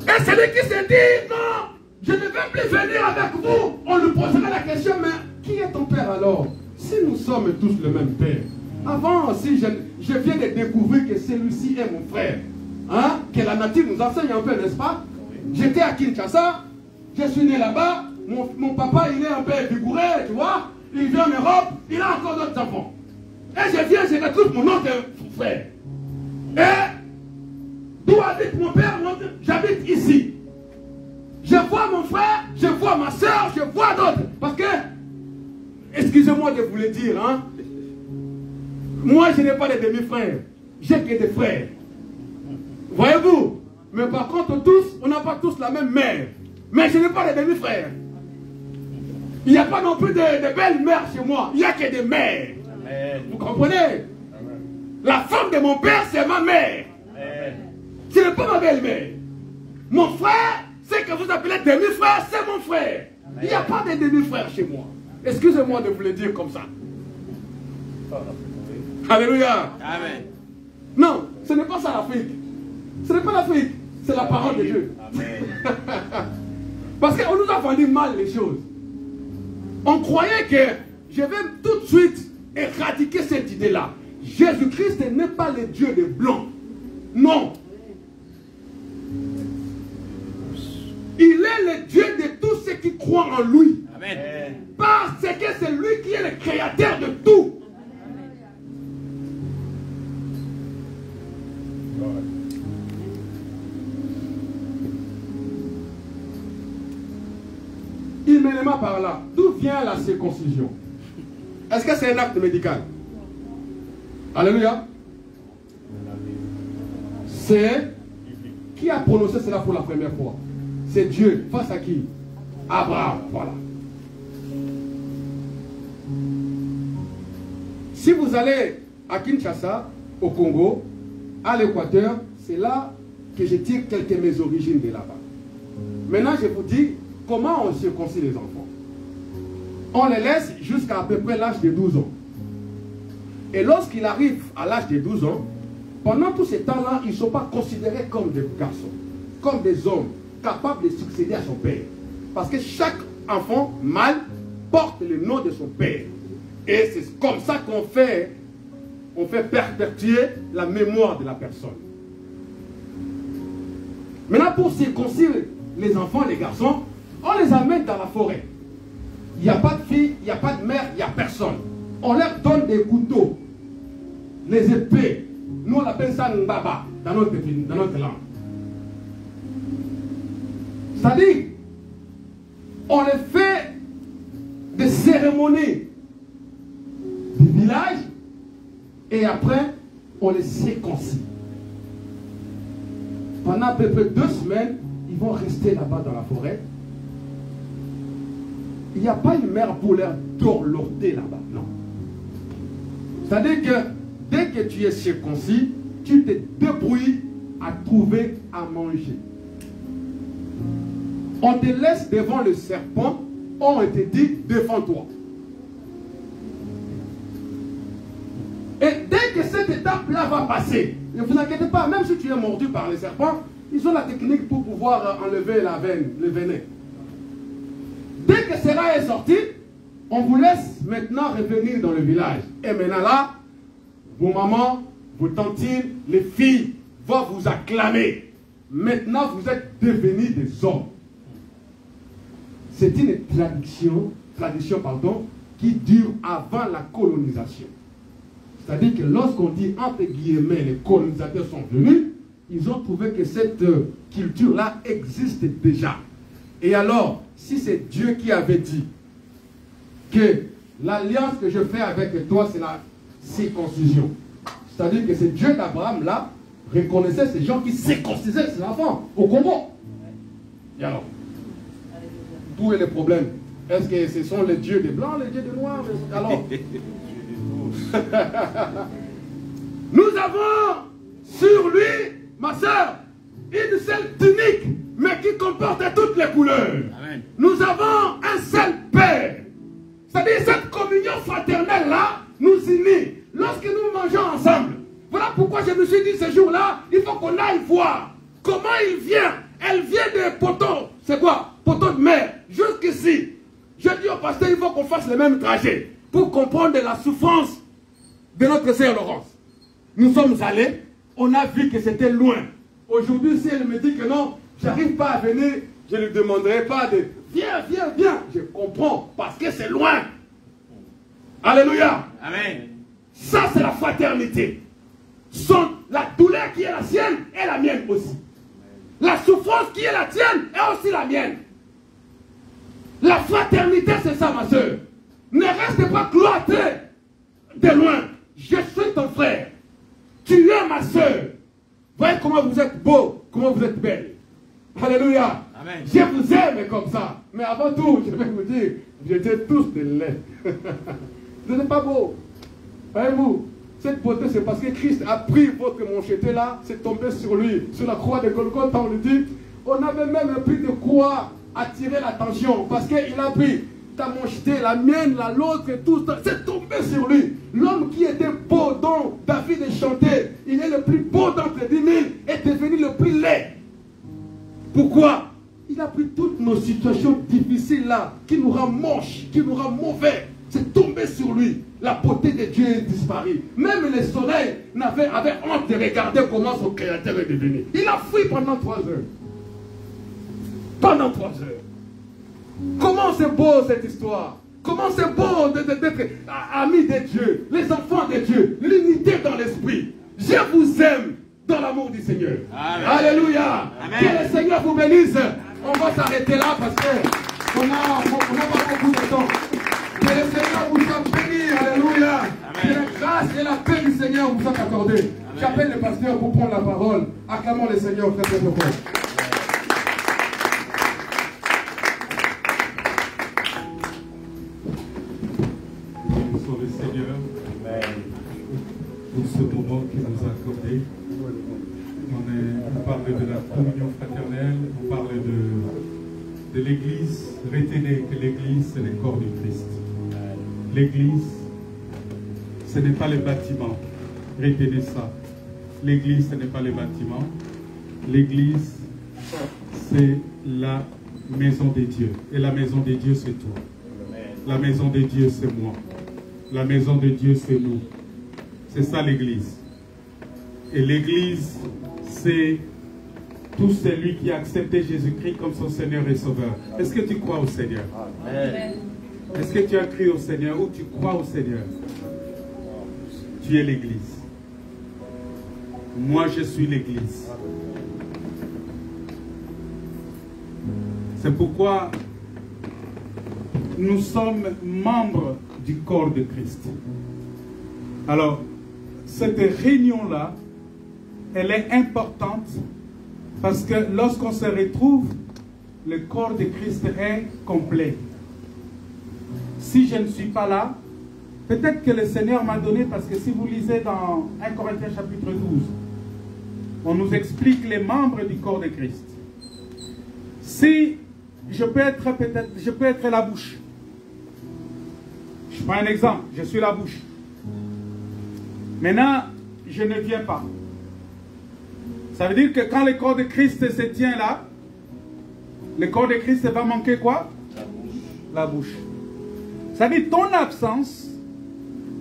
Et celui qui se dit, non, je ne vais plus venir avec vous, on lui posera la question, mais qui est ton Père alors? Si nous sommes tous le même Père. Avant aussi, je viens de découvrir que celui-ci est mon frère. Hein? Que la nature nous enseigne un peu, n'est-ce pas? J'étais à Kinshasa, je suis né là-bas, mon papa il est un peu vigoureux, tu vois, il vient en Europe, il a encore d'autres enfants. Et je viens, je retrouve mon autre frère. Et d'où habite mon père? J'habite ici. Je vois mon frère, je vois ma soeur, je vois d'autres. Parce que, excusez-moi de vous le dire, hein, moi je n'ai pas de demi-frères, j'ai que des frères. Voyez-vous? Mais par contre, tous, on n'a pas tous la même mère. Mais je n'ai pas de demi-frères. Il n'y a pas non plus de belles mères chez moi. Il n'y a que des mères. Amen. Vous comprenez? Amen. La femme de mon père, c'est ma mère. Amen. Ce n'est pas ma belle-mère. Mon frère, c'est que vous appelez demi-frère, c'est mon frère. Amen. Il n'y a pas de demi-frère chez moi. Excusez-moi de vous le dire comme ça. Alléluia. Amen. Non, ce n'est pas ça l'Afrique. Ce n'est pas l'Afrique, c'est la parole de Dieu. Amen. Parce qu'on nous a vendu mal les choses. On croyait que je vais tout de suite éradiquer cette idée-là. Jésus-Christ n'est pas le Dieu des Blancs. Non. Il est le Dieu de tous ceux qui croient en lui. Amen. Parce que c'est lui qui est le créateur de tout. Immédiatement par là, d'où vient la circoncision? Est-ce que c'est un acte médical? Alléluia. C'est qui a prononcé cela pour la première fois? C'est Dieu. Face à qui? Abraham. Voilà. Si vous allez à Kinshasa, au Congo, à l'Équateur, c'est là que je tire quelques de mes origines de là-bas. Maintenant, je vous dis comment on circoncie les enfants. On les laisse jusqu'à peu près l'âge de 12 ans. Et lorsqu'ils arrivent à l'âge de 12 ans, pendant tout ce temps-là, ils ne sont pas considérés comme des garçons, comme des hommes capables de succéder à son père. Parce que chaque enfant mâle porte le nom de son père. Et c'est comme ça qu'on fait perpétuer la mémoire de la personne. Maintenant, pour circoncire les enfants, les garçons, on les amène dans la forêt. Il n'y a pas de fille, il n'y a pas de mère, il n'y a personne. On leur donne des couteaux, les épées. Nous, on appelle ça Mbaba dans notre langue. C'est-à-dire, on les fait des cérémonies du village et après, on les circoncie. Pendant à peu près 2 semaines, ils vont rester là-bas dans la forêt. Il n'y a pas une mère pour leur dorloter là-bas, non. C'est-à-dire que dès que tu es circoncis, tu te débrouilles à trouver à manger. On te laisse devant le serpent, on te dit, défends-toi. Et dès que cette étape-là va passer, ne vous inquiétez pas, même si tu es mordu par les serpents, ils ont la technique pour pouvoir enlever la veine, le venin. Dès que cela est sorti, on vous laisse maintenant revenir dans le village. Et maintenant là, vos mamans, vos tantines, les filles vont vous acclamer. Maintenant, vous êtes devenus des hommes. C'est une tradition qui dure avant la colonisation. C'est-à-dire que lorsqu'on dit entre guillemets les colonisateurs sont venus, ils ont trouvé que cette culture-là existe déjà. Et alors, si c'est Dieu qui avait dit que l'alliance que je fais avec toi, c'est la circoncision. C'est-à-dire que c'est Dieu d'Abraham, là, reconnaissait ces gens qui circoncisaient ses enfants au Congo. Et alors, d'où est le problème? Est-ce que ce sont les dieux des blancs, les dieux des noirs? Alors, nous avons sur lui, ma soeur, une seule tunique, mais qui comporte toutes les couleurs. Amen. Nous avons un seul Père. C'est-à-dire cette communion fraternelle-là nous unit lorsque nous mangeons ensemble. Voilà pourquoi je me suis dit ce jour-là, il faut qu'on aille voir comment il vient. Elle vient de Poteau. C'est quoi? Poteau de mer. Jusqu'ici. Je dis au pasteur, il faut qu'on fasse le même trajet pour comprendre la souffrance de notre sœur Laurence. Nous sommes allés, on a vu que c'était loin. Aujourd'hui, si elle me dit que non, j'arrive pas à venir, je ne lui demanderai pas de viens, viens, viens. Je comprends parce que c'est loin. Alléluia. Amen. Ça, c'est la fraternité. La douleur qui est la sienne est la mienne aussi. La souffrance qui est la tienne est aussi la mienne. La fraternité, c'est ça, ma soeur. Ne reste pas cloîtré de loin. Je suis ton frère. Tu es ma soeur. Voyez comment vous êtes beau, comment vous êtes belle. Alléluia. Amen. Je vous aime comme ça. Mais avant tout, je vais vous dire, vous étiez tous de lait. Vous n'êtes pas beau. Voyez-vous, cette beauté, c'est parce que Christ a pris votre mancheté là, c'est tombé sur lui, sur la croix de Golgotha, on lui dit. On avait même pris de quoi attirer l'attention, parce qu'il a pris ta mancheté, la mienne, la l'autre, et tout ça, c'est tombé sur lui. L'homme qui était beau, dont David est chanté, il est le plus beau d'entre 10 000, est devenu le plus laid. Pourquoi? Il a pris toutes nos situations difficiles là, qui nous rend moches, qui nous rend mauvais. C'est tombé sur lui. La beauté de Dieu est disparue. Même le soleil avait honte de regarder comment son créateur est devenu. Il a fui pendant 3 heures. Pendant 3 heures. Comment c'est beau cette histoire. Comment c'est beau d'être amis de Dieu, les enfants de Dieu, l'unité dans l'esprit. Je vous aime dans l'amour du Seigneur. Amen. Alléluia. Amen. Que le Seigneur vous bénisse. On va s'arrêter là parce qu'on n'a pas beaucoup de temps. Que le Seigneur vous soit béni. Alléluia. Que la grâce et la paix du Seigneur vous soient accordées. J'appelle le pasteur pour prendre la parole. Acclamons le Seigneur très très fort. Bénissons le Seigneur pour ce moment qu'il nous a accordé. On parle de la communion fraternelle, on parle de l'Église. Retenez que l'Église, c'est le corps du Christ. L'Église, ce n'est pas le bâtiment. Retenez ça. L'Église, ce n'est pas le bâtiment. L'Église, c'est la maison de Dieu. Et la maison de Dieu, c'est toi. La maison de Dieu, c'est moi. La maison de Dieu, c'est nous. C'est ça l'Église. Et l'Église, c'est tout celui qui a accepté Jésus-Christ comme son Seigneur et Sauveur. Est-ce que tu crois au Seigneur? Amen. Est-ce que tu as cru au Seigneur ou tu crois au Seigneur? Tu es l'Église. Moi, je suis l'Église. C'est pourquoi nous sommes membres du corps de Christ. Alors, cette réunion-là, elle est importante parce que lorsqu'on se retrouve, le corps de Christ est complet. Si je ne suis pas là, peut-être que le Seigneur m'a donné, parce que si vous lisez dans 1 Corinthiens chapitre 12, on nous explique les membres du corps de Christ. Si je peux être la bouche. Je prends un exemple, je suis la bouche. Maintenant, je ne viens pas. Ça veut dire que quand le corps de Christ se tient là, le corps de Christ va manquer quoi? La bouche. Ça veut dire ton absence,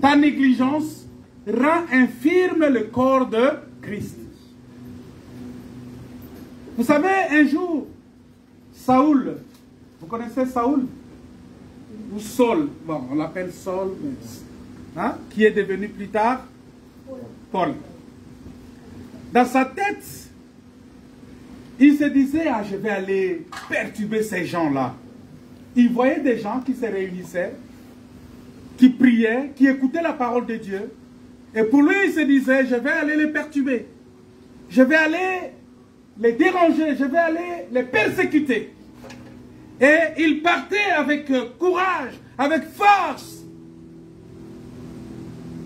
ta négligence rend infirme le corps de Christ. Vous savez, un jour, Saoul, vous connaissez Saoul? Ou Saul, bon, on l'appelle Saul, hein, qui est devenu plus tard Paul. Dans sa tête, il se disait, ah, je vais aller perturber ces gens-là. Il voyait des gens qui se réunissaient, qui priaient, qui écoutaient la parole de Dieu. Et pour lui, il se disait, je vais aller les perturber. Je vais aller les déranger, je vais aller les persécuter. Et il partait avec courage, avec force.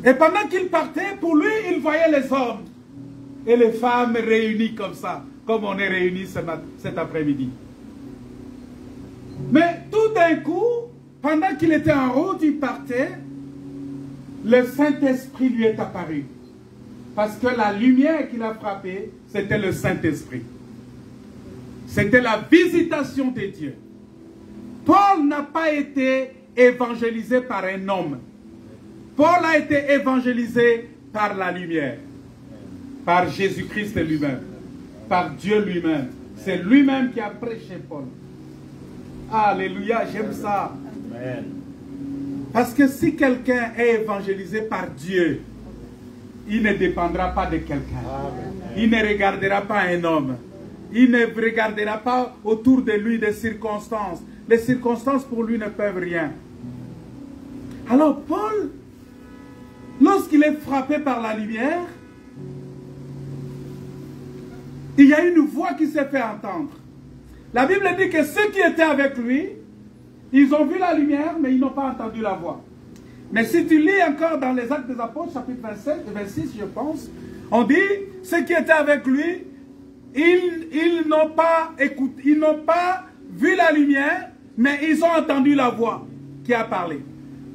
Et pendant qu'il partait, pour lui, il voyait les hommes et les femmes réunis comme ça, comme on est réunis cet après-midi. Mais tout d'un coup, pendant qu'il était en route, il partait, le Saint-Esprit lui est apparu. Parce que la lumière qui l'a frappé, c'était le Saint-Esprit. C'était la visitation de Dieu. Paul n'a pas été évangélisé par un homme. Paul a été évangélisé par la lumière. Par Jésus-Christ lui-même. Par Dieu lui-même. C'est lui-même qui a prêché Paul. Alléluia, j'aime ça. Amen. Parce que si quelqu'un est évangélisé par Dieu, il ne dépendra pas de quelqu'un. Il ne regardera pas un homme. Il ne regardera pas autour de lui des circonstances. Les circonstances pour lui ne peuvent rien. Alors Paul, lorsqu'il est frappé par la lumière, il y a une voix qui s'est fait entendre. La Bible dit que ceux qui étaient avec lui, ils ont vu la lumière, mais ils n'ont pas entendu la voix. Mais si tu lis encore dans les Actes des Apôtres, chapitre 26, je pense, on dit, ceux qui étaient avec lui, ils n'ont pas écouté, ils n'ont pas vu la lumière, mais ils ont entendu la voix qui a parlé.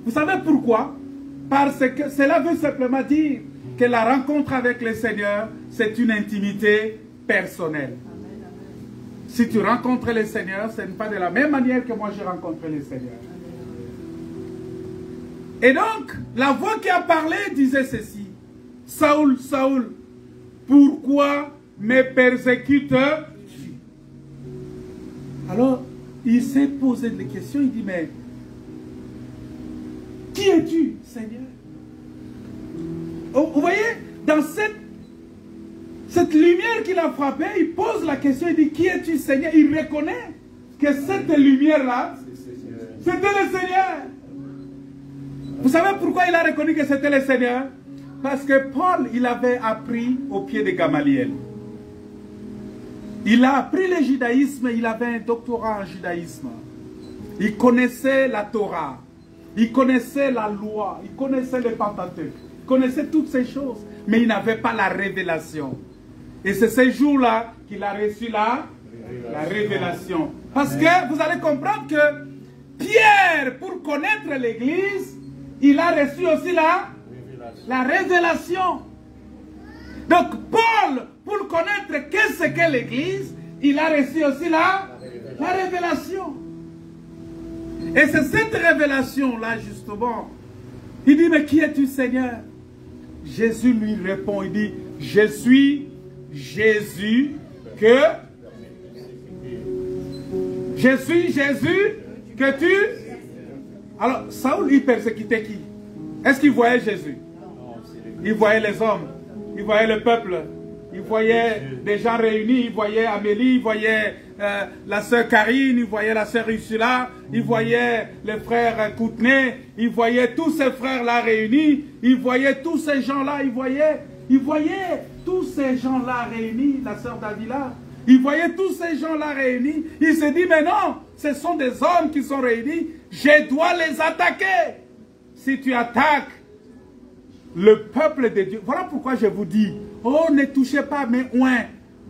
Vous savez pourquoi? Parce que cela veut simplement dire que la rencontre avec le Seigneur, c'est une intimité personnelle. Si tu rencontres le Seigneur, ce n'est pas de la même manière que moi j'ai rencontré le Seigneur. Et donc, la voix qui a parlé disait ceci. Saoul, Saoul, pourquoi me persécutes-tu? Alors, il s'est posé des questions, il dit, mais qui es-tu, Seigneur? Vous voyez, dans cette lumière qu'il a frappée, il pose la question, il dit, qui es-tu, Seigneur? Il reconnaît que cette lumière-là, c'était le Seigneur. Vous savez pourquoi il a reconnu que c'était le Seigneur? Parce que Paul, il avait appris au pied de Gamaliel. Il a appris le judaïsme, il avait un doctorat en judaïsme. Il connaissait la Torah, il connaissait la loi, il connaissait le Pentateuque, il connaissait toutes ces choses, mais il n'avait pas la révélation. Et c'est ce jour-là qu'il a reçu la révélation. Parce que vous allez comprendre que Pierre, pour connaître l'Église, il a reçu aussi la révélation. Donc Paul, pour connaître qu'est-ce qu'est l'Église, il a reçu aussi la révélation. Et c'est cette révélation-là, justement. Il dit, mais qui es-tu, Seigneur? Jésus lui répond, il dit, je suis Jésus que... Je suis Jésus que tu... Alors, Saoul, il persécutait qui? Est-ce qu'il voyait Jésus? Il voyait les hommes, il voyait le peuple, il voyait des gens réunis, il voyait Amélie, il voyait la sœur Karine, il voyait la sœur Ursula, il voyait les frères Koutenay, il voyait tous ces frères-là réunis, il voyait tous ces gens-là, il voyait tous ces gens-là réunis, la sœur Davila, il voyait tous ces gens-là réunis, il s'est dit, mais non, ce sont des hommes qui sont réunis, je dois les attaquer. Si tu attaques le peuple de Dieu, voilà pourquoi je vous dis, oh, ne touchez pas, mais loin.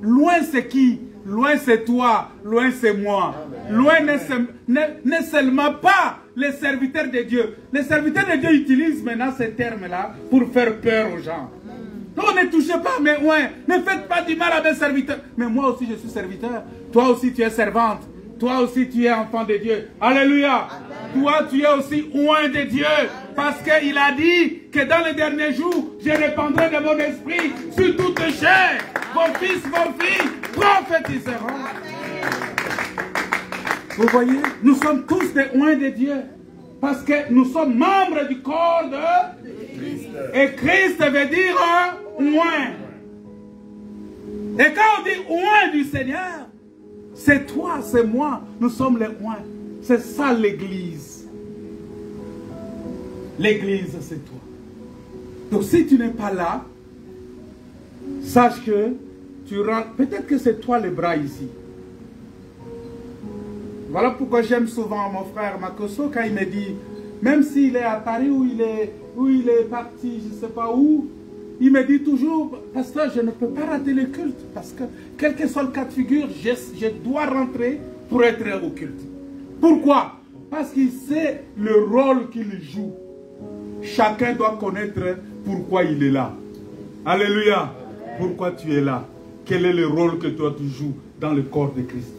Loin, c'est qui? Loin, c'est toi. Loin, c'est moi. Loin n'est seulement pas les serviteurs de Dieu. Les serviteurs de Dieu utilisent maintenant ces termes-là pour faire peur aux gens. Non, ne touchez pas, mais loin. Ne faites pas du mal à mes serviteurs. Mais moi aussi, je suis serviteur. Toi aussi, tu es servante. Toi aussi, tu es enfant de Dieu. Alléluia. Toi, tu es aussi loin de Dieu. Parce qu'il a dit que dans les derniers jours, je répandrai de mon esprit sur toute chair. Vos fils, vos filles prophétiseront. Vous voyez, nous sommes tous des loin de Dieu. Parce que nous sommes membres du corps de Christ. Et Christ veut dire loin. Et quand on dit loin du Seigneur, c'est toi, c'est moi. Nous sommes les loin. C'est ça l'église. L'église, c'est toi. Donc si tu n'es pas là, sache que tu rentres. Peut-être que c'est toi le bras ici. Voilà pourquoi j'aime souvent mon frère Makoso quand il me dit, même s'il est à Paris ou il est parti, je ne sais pas où, il me dit toujours, pasteur, je ne peux pas rater le culte parce que quel que soit le cas de figure, je dois rentrer pour être au culte. Pourquoi? Parce qu'il sait le rôle qu'il joue. Chacun doit connaître pourquoi il est là. Alléluia. Pourquoi tu es là? Quel est le rôle que toi tu joues dans le corps de Christ?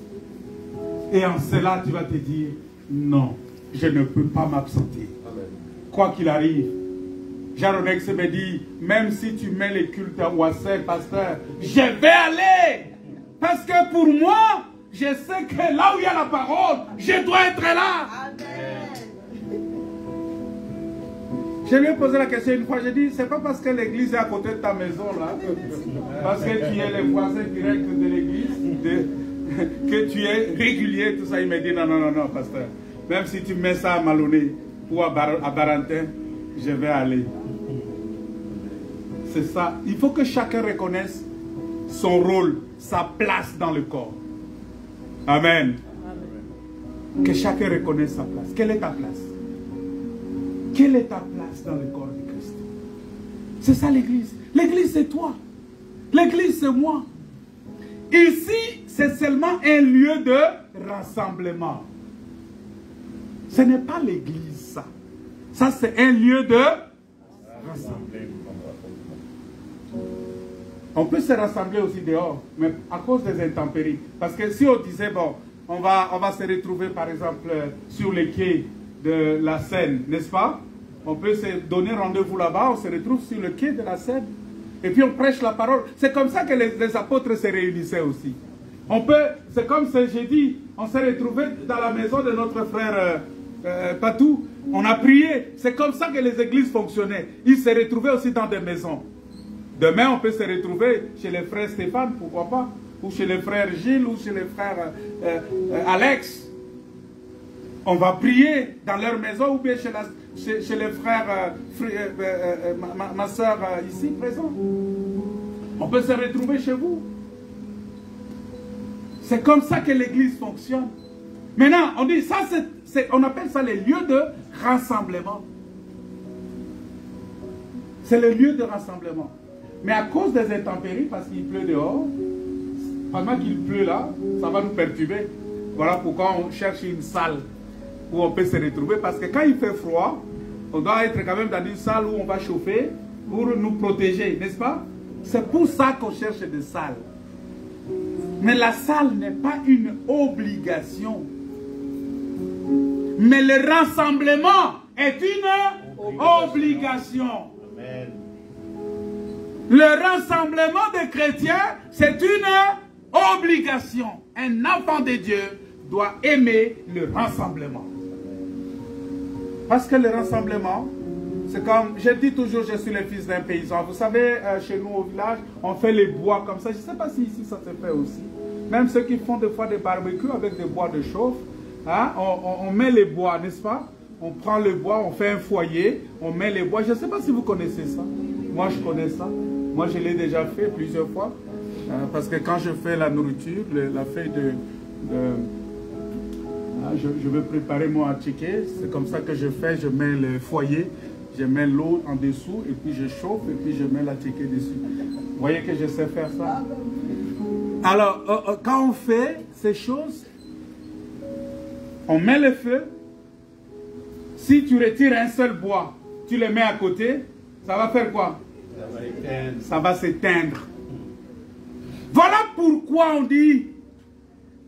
Et en cela, tu vas te dire, non, je ne peux pas m'absenter. Quoi qu'il arrive. Jean-Ronex me dit, même si tu mets les cultes à Ouassel, pasteur, je vais aller. Parce que pour moi, je sais que là où il y a la parole, je dois être là. Amen. Je lui ai posé la question une fois, j'ai dit, c'est pas parce que l'église est à côté de ta maison là, parce que tu es le voisin direct de l'église, que tu es régulier, tout ça. Il me dit, non, non, non, non, pasteur. Même si tu mets ça à Maloney ou à Barentin, je vais aller. C'est ça. Il faut que chacun reconnaisse son rôle, sa place dans le corps. Amen. Que chacun reconnaisse sa place. Quelle est ta place? Quelle est ta place dans le corps de Christ? C'est ça l'église. L'église c'est toi. L'église c'est moi. Ici, c'est seulement un lieu de rassemblement. Ce n'est pas l'église, ça. Ça, c'est un lieu de rassemblement. On peut se rassembler aussi dehors, mais à cause des intempéries. Parce que si on disait, bon, on va se retrouver, par exemple, sur les quais de la Seine, n'est-ce pas? On peut se donner rendez-vous là-bas, on se retrouve sur le quai de la Seine. Et puis on prêche la parole. C'est comme ça que les apôtres se réunissaient aussi. On peut, c'est comme ce jeudi, on s'est retrouvé dans la maison de notre frère Patou. On a prié. C'est comme ça que les églises fonctionnaient. Ils se retrouvaient aussi dans des maisons. Demain, on peut se retrouver chez les frères Stéphane, pourquoi pas, ou chez les frères Gilles, ou chez les frères Alex. On va prier dans leur maison, ou bien chez les frères, ma soeur ici présente. On peut se retrouver chez vous. C'est comme ça que l'église fonctionne. Maintenant, on dit ça, on appelle ça les lieux de rassemblement. C'est le lieu de rassemblement. Mais à cause des intempéries, parce qu'il pleut dehors, pendant qu'il pleut là, ça va nous perturber. Voilà pourquoi on cherche une salle où on peut se retrouver. Parce que quand il fait froid, on doit être quand même dans une salle où on va chauffer pour nous protéger, n'est-ce pas? C'est pour ça qu'on cherche des salles. Mais la salle n'est pas une obligation. Mais le rassemblement est une obligation. Amen. Le rassemblement des chrétiens, c'est une obligation. Un enfant de Dieu doit aimer le rassemblement. Parce que le rassemblement, c'est comme, je dis toujours, je suis le fils d'un paysan. Vous savez, chez nous au village, on fait les bois comme ça. Je ne sais pas si ici ça se fait aussi. Même ceux qui font des fois des barbecues avec des bois de chauffe, hein, on met les bois, n'est-ce pas? On prend le bois, on fait un foyer, on met les bois. Je ne sais pas si vous connaissez ça. Moi, je connais ça. Moi, je l'ai déjà fait plusieurs fois. Parce que quand je fais la nourriture, la feuille je veux préparer mon attiqué. C'est comme ça que je fais. Je mets le foyer, je mets l'eau en dessous, et puis je chauffe, et puis je mets l'attiqué dessus. Vous voyez que je sais faire ça? Alors, quand on fait ces choses, on met le feu. Si tu retires un seul bois, tu le mets à côté, ça va faire quoi? Ça va s'éteindre. Voilà pourquoi on dit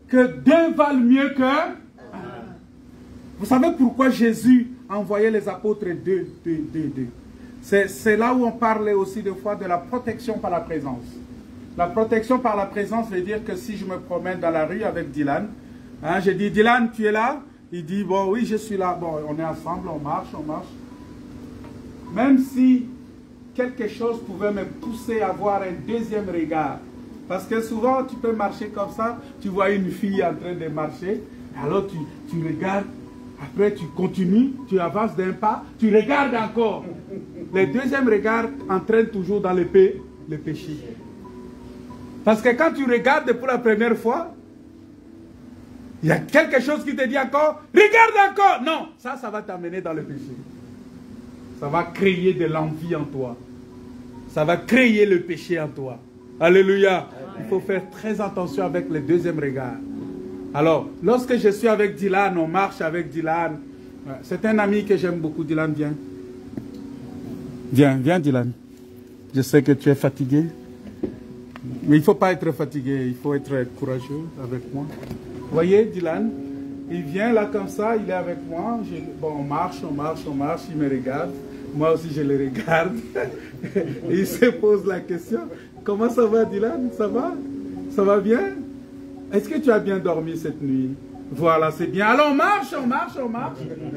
que deux valent mieux que un. Vous savez pourquoi Jésus a envoyé les apôtres deux. C'est là où on parlait aussi des fois de la protection par la présence. La protection par la présence veut dire que si je me promène dans la rue avec Dylan, hein, je dis Dylan, tu es là? Il dit bon oui je suis là. Bon on est ensemble, on marche. Même si quelque chose pouvait me pousser à avoir un deuxième regard. Parce que souvent tu peux marcher comme ça, tu vois une fille en train de marcher, alors tu regardes, après tu continues, tu avances d'un pas, tu regardes encore. Le deuxième regard entraîne toujours dans le péché. Parce que quand tu regardes pour la première fois, il y a quelque chose qui te dit encore, regarde encore. Non, ça va t'amener dans le péché. Ça va créer de l'envie en toi. Ça va créer le péché en toi. Alléluia. Il faut faire très attention avec le deuxième regard. Alors, lorsque je suis avec Dylan, on marche avec Dylan. C'est un ami que j'aime beaucoup. Dylan, viens. Viens Dylan. Je sais que tu es fatigué. Mais il ne faut pas être fatigué. Il faut être courageux avec moi. Vous voyez, Dylan, il vient là comme ça, il est avec moi. Bon, on marche, il me regarde. Moi aussi, je le regarde. Il se pose la question. Comment ça va, Dylan? Ça va? Ça va bien? Est-ce que tu as bien dormi cette nuit? Voilà, c'est bien. Alors, on marche.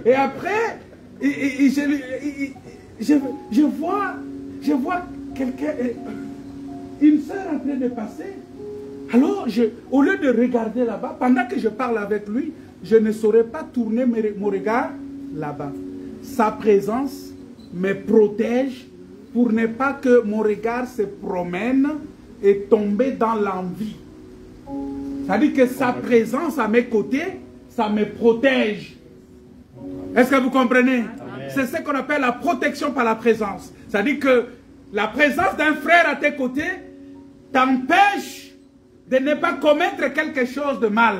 Et après, je vois quelqu'un, une sœur en train de passer. Alors, au lieu de regarder là-bas, pendant que je parle avec lui, je ne saurais pas tourner mon regard là-bas. Sa présence me protège pour ne pas que mon regard se promène et tomber dans l'envie. C'est-à-dire que sa présence à mes côtés, ça me protège. Est-ce que vous comprenez? C'est ce qu'on appelle la protection par la présence. C'est-à-dire que la présence d'un frère à tes côtés t'empêche de ne pas commettre quelque chose de mal.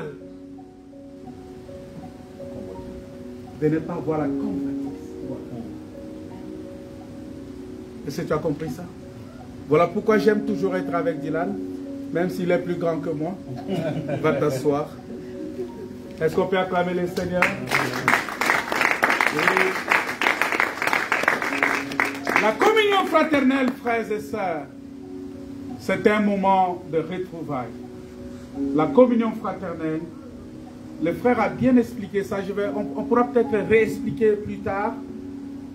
De ne pas avoir la convoitise. Est-ce que tu as compris ça? Voilà pourquoi j'aime toujours être avec Dylan, même s'il est plus grand que moi. Va t'asseoir. Est-ce qu'on peut acclamer le Seigneur? La communion fraternelle, frères et sœurs, c'est un moment de retrouvailles. La communion fraternelle, le frère a bien expliqué ça. On pourra peut-être réexpliquer plus tard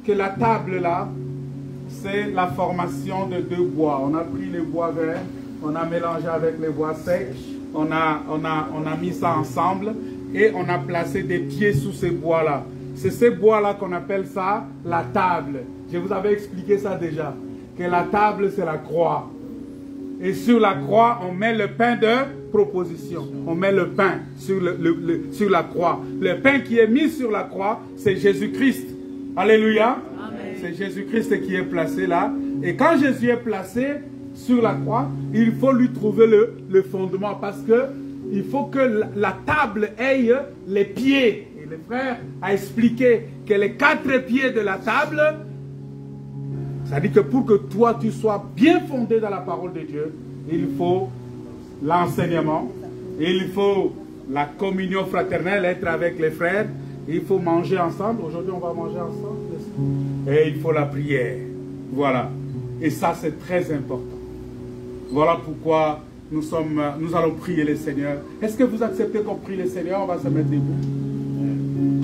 que la table là, c'est la formation de deux bois. On a pris les bois verts, on a mélangé avec les bois secs, on a mis ça ensemble et on a placé des pieds sous ces bois-là. C'est ces bois-là qu'on appelle ça la table. Je vous avais expliqué ça déjà, que la table c'est la croix. Et sur la croix, on met le pain de proposition. On met le pain sur la croix. Le pain qui est mis sur la croix, c'est Jésus-Christ. Alléluia. C'est Jésus-Christ qui est placé là. Et quand Jésus est placé sur la croix, il faut lui trouver le fondement. Parce que il faut que la table ait les pieds. Et le frère a expliqué que les 4 pieds de la table, c'est-à-dire que pour que toi tu sois bien fondé dans la parole de Dieu, il faut l'enseignement, il faut la communion fraternelle, être avec les frères, il faut manger ensemble. Aujourd'hui on va manger ensemble. Et il faut la prière. Voilà. Et ça c'est très important. Voilà pourquoi nous allons prier le Seigneur. Est-ce que vous acceptez qu'on prie le Seigneur? On va se mettre debout.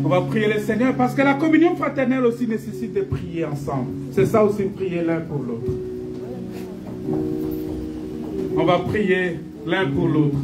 On va prier le Seigneur parce que la communion fraternelle aussi nécessite de prier ensemble. C'est ça aussi, prier l'un pour l'autre. On va prier l'un pour l'autre.